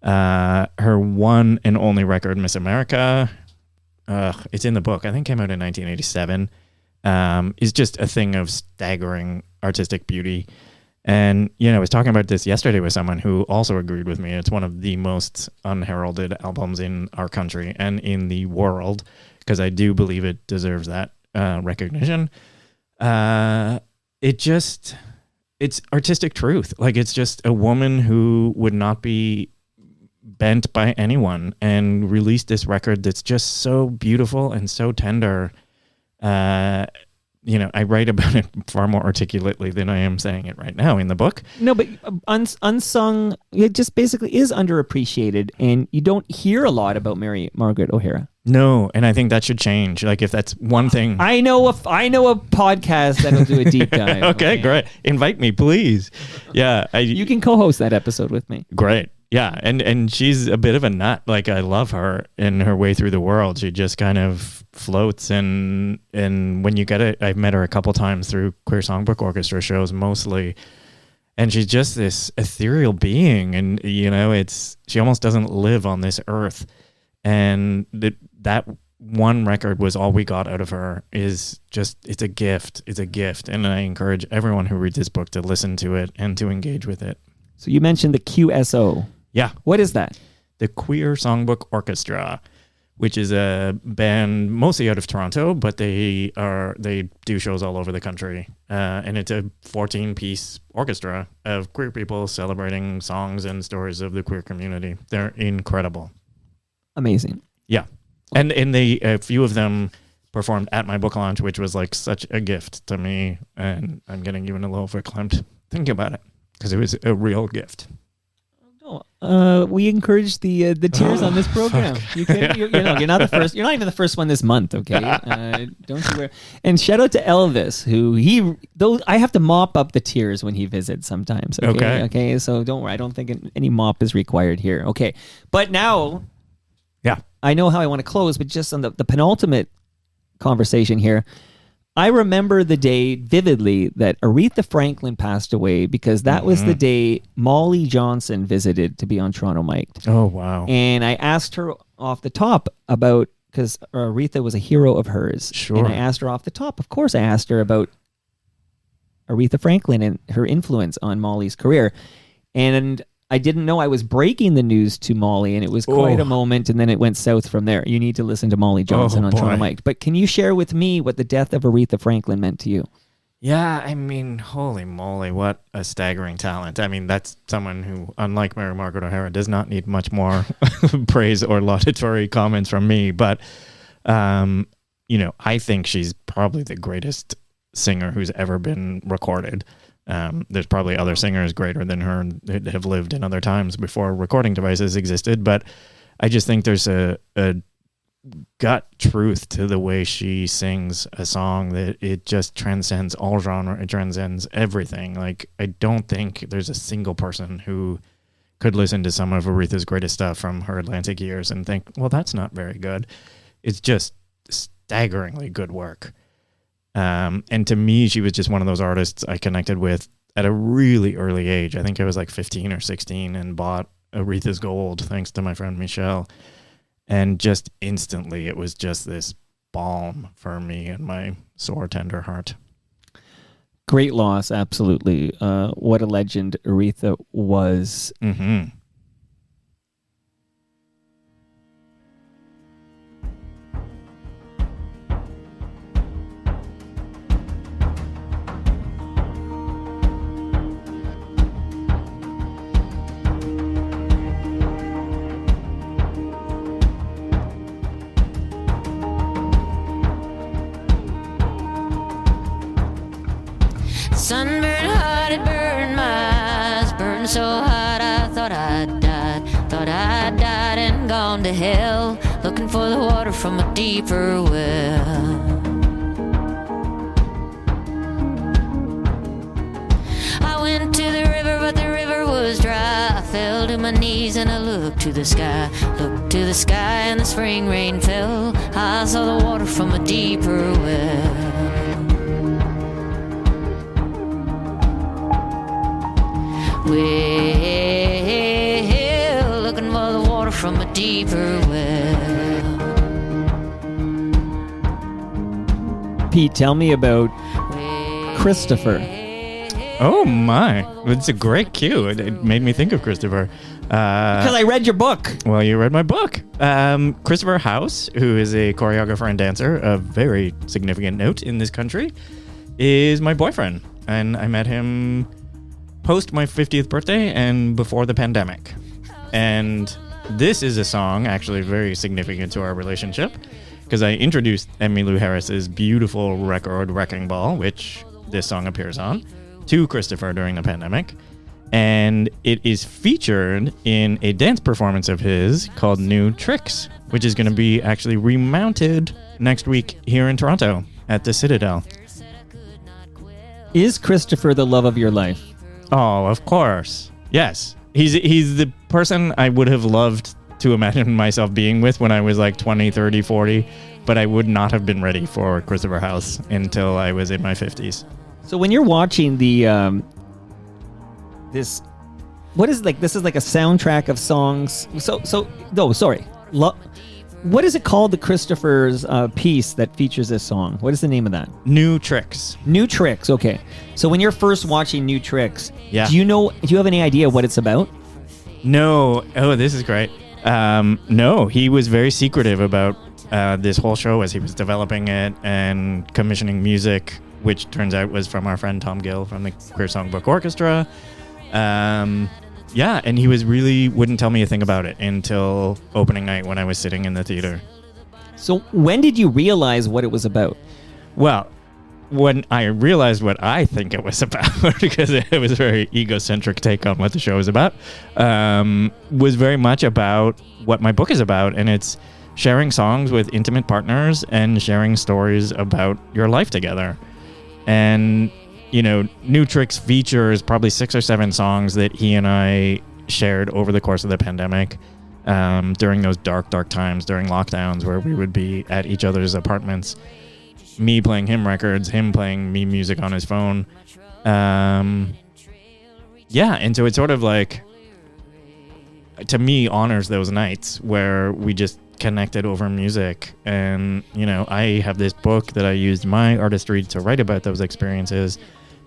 Her one and only record, Miss America, it's in the book. I think came out in 1987. Is just a thing of staggering artistic beauty. And, I was talking about this yesterday with someone who also agreed with me. It's one of the most unheralded albums in our country and in the world, because I do believe it deserves that recognition. It's artistic truth. Like, it's just a woman who would not be bent by anyone and released this record that's just so beautiful and so tender. I write about it far more articulately than I am saying it right now in the book. No, but unsung, it just basically is underappreciated, and you don't hear a lot about Mary Margaret O'Hara. No, and I think that should change. Like, if that's one thing. I know a podcast that'll do a deep dive. Okay, great. Invite me, please. Yeah. You can co-host that episode with me. Great. Yeah, and she's a bit of a nut. Like, I love her in her way through the world. She just kind of floats, and when you get it, I've met her a couple times through Queer Songbook Orchestra shows mostly, and she's just this ethereal being, and she almost doesn't live on this earth, and that one record was all we got out of her. It's a gift, and I encourage everyone who reads this book to listen to it and to engage with it. So you mentioned the QSO. Yeah. What is that? The Queer Songbook Orchestra, which is a band mostly out of Toronto, but they do shows all over the country. And it's a 14-piece orchestra of queer people celebrating songs and stories of the queer community. They're incredible. Amazing. Yeah. And a few of them performed at my book launch, which was like such a gift to me. And I'm getting even a little verklempt thinking about it because it was a real gift. We encourage the tears on this program. You're not the first. You're not even the first one this month. Okay, don't you worry. And shout out to Elvis, I have to mop up the tears when he visits sometimes. Okay. So don't worry. I don't think any mop is required here. Okay, but now, yeah, I know how I want to close, but just on the penultimate conversation here, I remember the day vividly that Aretha Franklin passed away because that was the day Molly Johnson visited to be on Toronto Mic'd. Oh, wow. And I asked her off the top about, because Aretha was a hero of hers. Sure. And I asked her off the top. Of course, I asked her about Aretha Franklin and her influence on Molly's career. And I didn't know I was breaking the news to Molly, and it was quite a moment, and then it went south from there. You need to listen to Molly Johnson on Toronto Mic'd. But can you share with me what the death of Aretha Franklin meant to you? Yeah, I mean, holy moly, what a staggering talent. I mean, that's someone who, unlike Mary Margaret O'Hara, does not need much more praise or laudatory comments from me. But, I think she's probably the greatest singer who's ever been recorded. There's probably other singers greater than her that have lived in other times before recording devices existed. But I just think there's a gut truth to the way she sings a song that it just transcends all genre. It transcends everything. Like, I don't think there's a single person who could listen to some of Aretha's greatest stuff from her Atlantic years and think, well, that's not very good. It's just staggeringly good work. And to me, she was just one of those artists I connected with at a really early age. I think I was like 15 or 16 and bought Aretha's Gold, thanks to my friend Michelle. And just instantly, it was just this balm for me and my sore, tender heart. Great loss, absolutely. What a legend Aretha was. Mm-hmm. Sunburned hot, it burned my eyes. Burned so hot I thought I'd died. Thought I'd died and gone to hell, looking for the water from a deeper well. I went to the river, but the river was dry. I fell to my knees and I looked to the sky. Looked to the sky and the spring rain fell. I saw the water from a deeper well. Well, looking for the water from a deeper well. Pete, tell me about Christopher. Oh my, it's a great cue. It made me think of Christopher. Because I read your book. Well, you read my book. Christopher House, who is a choreographer and dancer of very significant note in this country, is my boyfriend. And I met him post my 50th birthday and before the pandemic. And this is a song actually very significant to our relationship because I introduced Emmylou Harris's beautiful record Wrecking Ball, which this song appears on, to Christopher during the pandemic. And it is featured in a dance performance of his called New Tricks, which is going to be actually remounted next week here in Toronto at the Citadel. Is Christopher the love of your life? Oh, of course. Yes. He's the person I would have loved to imagine myself being with when I was like 20, 30, 40, but I would not have been ready for Christopher House until I was in my 50s. So when you're watching the this is like a soundtrack of songs. What is it called, the Christopher's piece that features this song? What is the name of that? New Tricks. New Tricks, okay. So when you're first watching New Tricks, yeah. do you have any idea what it's about? No. Oh, this is great. No, he was very secretive about this whole show as he was developing it and commissioning music, which turns out was from our friend Tom Gill from the Queer Songbook Orchestra. Yeah, and he wouldn't tell me a thing about it until opening night when I was sitting in the theater. So when did you realize what it was about? Well, when I realized what I think it was about, because it was a very egocentric take on what the show is about, was very much about what my book is about, and it's sharing songs with intimate partners and sharing stories about your life together. And New Tricks features probably 6 or 7 songs that he and I shared over the course of the pandemic during those dark times, during lockdowns where we would be at each other's apartments. me playing him records, him playing me music on his phone. Yeah, and so it's sort of like, to me, honors those nights where we just connected over music. And, you know, I have this book that I used my artistry to write about those experiences,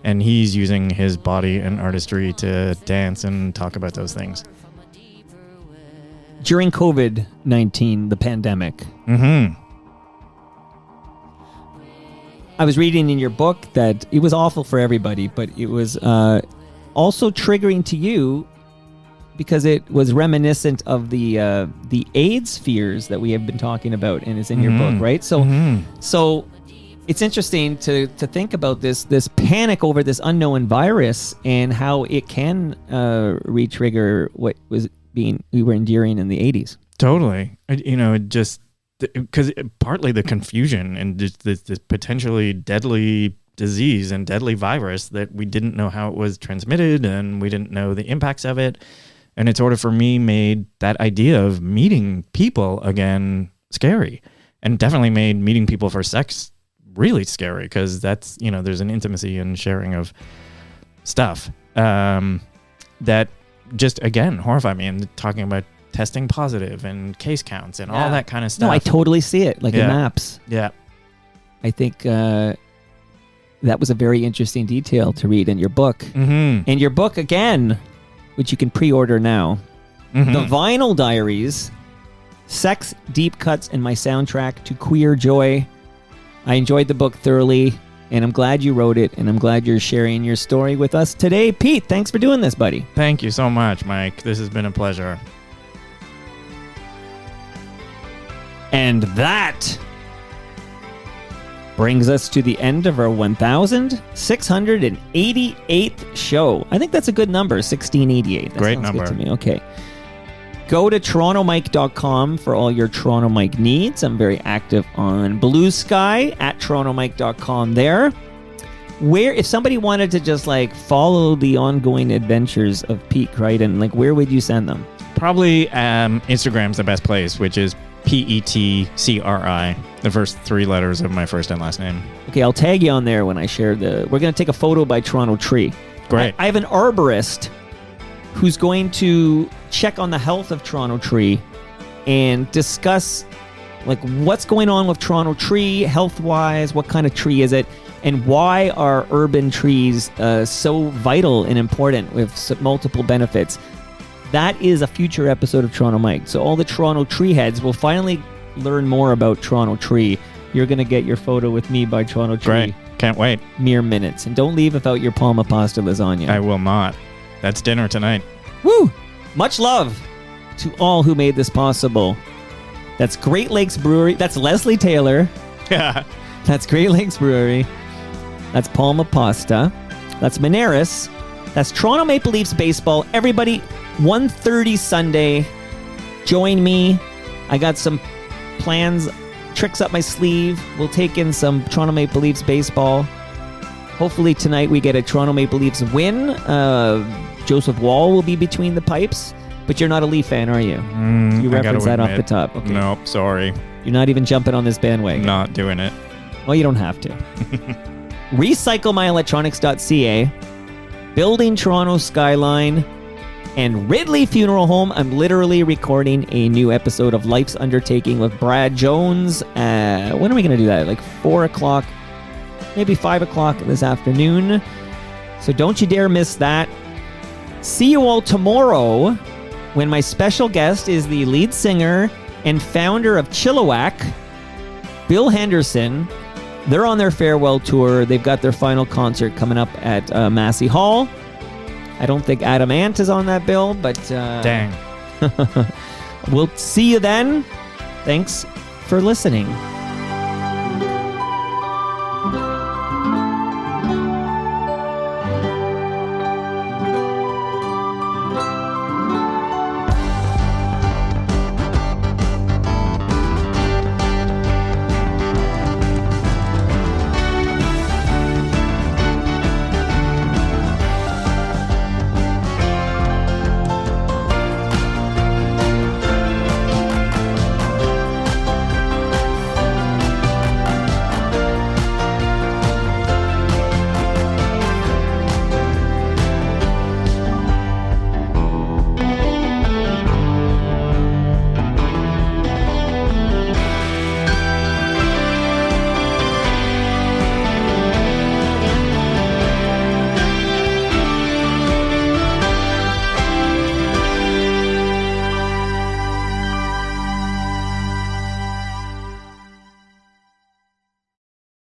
and he's using his body and artistry to dance and talk about those things. During COVID-19, the pandemic, I was reading in your book that it was awful for everybody, but it was also triggering to you because it was reminiscent of the AIDS fears that we have been talking about, and it's in your book, right? So, so it's interesting to think about this panic over this unknown virus and how it can re-trigger what we were enduring in the 80s. Totally. You know, just because partly the confusion and just this potentially deadly disease and deadly virus that we didn't know how it was transmitted, and we didn't know the impacts of it. And it sort of, for me, made that idea of meeting people again scary, and definitely made meeting people for sex really scary, because that's, you know, there's an intimacy and sharing of stuff that just, again, horrify me. And talking about testing positive and case counts and all that kind of stuff. No, I totally see it, like in maps. Yeah. I think that was a very interesting detail to read in your book. And your book, again, which you can pre-order now, The Vinyl Diaries, Sex, Deep Cuts, and My Soundtrack to Queer Joy. I enjoyed the book thoroughly, and I'm glad you wrote it, and I'm glad you're sharing your story with us today. Pete, thanks for doing this, buddy. Thank you so much, Mike. This has been a pleasure. And that brings us to the end of our 1,688th show. I think that's a good number, 1688. That Great sounds number. Mm-hmm. good to me. Okay. Go to TorontoMike.com for all your Toronto Mike needs. I'm very active on Blue Sky at TorontoMike.com there. Where, if somebody wanted to just like follow the ongoing adventures of Pete Crighton, like where would you send them? Probably Instagram's the best place, which is PETCRI, the first three letters of my first and last name. Okay, I'll tag you on there when I share the... We're going to take a photo by Toronto Tree. Great. I have an arborist who's going to check on the health of Toronto Tree and discuss like what's going on with Toronto Tree health-wise, what kind of tree is it, and why are urban trees so vital and important with multiple benefits. That is a future episode of Toronto Mike. So all the Toronto Tree heads will finally learn more about Toronto Tree. You're going to get your photo with me by Toronto Tree. Great. Can't wait. Mere minutes. And don't leave without your palma pasta lasagna. I will not. That's dinner tonight. Woo! Much love to all who made this possible. That's Great Lakes Brewery. That's Leslie Taylor. Yeah. That's Great Lakes Brewery. That's Palma Pasta. That's Moneris. That's Toronto Maple Leafs baseball. Everybody, 1:30 Sunday. Join me. I got some plans, tricks up my sleeve. We'll take in some Toronto Maple Leafs baseball. Hopefully tonight we get a Toronto Maple Leafs win. Joseph Wall will be between the pipes. But you're not a Leaf fan, are you? You reference that off the top. Okay. Nope, sorry. You're not even jumping on this bandwagon. Not doing it. Well, you don't have to. RecycleMyElectronics.ca, Building Toronto Skyline, and Ridley Funeral Home. I'm literally recording a new episode of Life's Undertaking with Brad Jones. When are we going to do that? Like 4 o'clock, maybe 5 o'clock this afternoon. So don't you dare miss that. See you all tomorrow when my special guest is the lead singer and founder of Chilliwack, Bill Henderson. They're on their farewell tour. They've got their final concert coming up at Massey Hall. I don't think Adam Ant is on that bill, but... Dang. We'll see you then. Thanks for listening.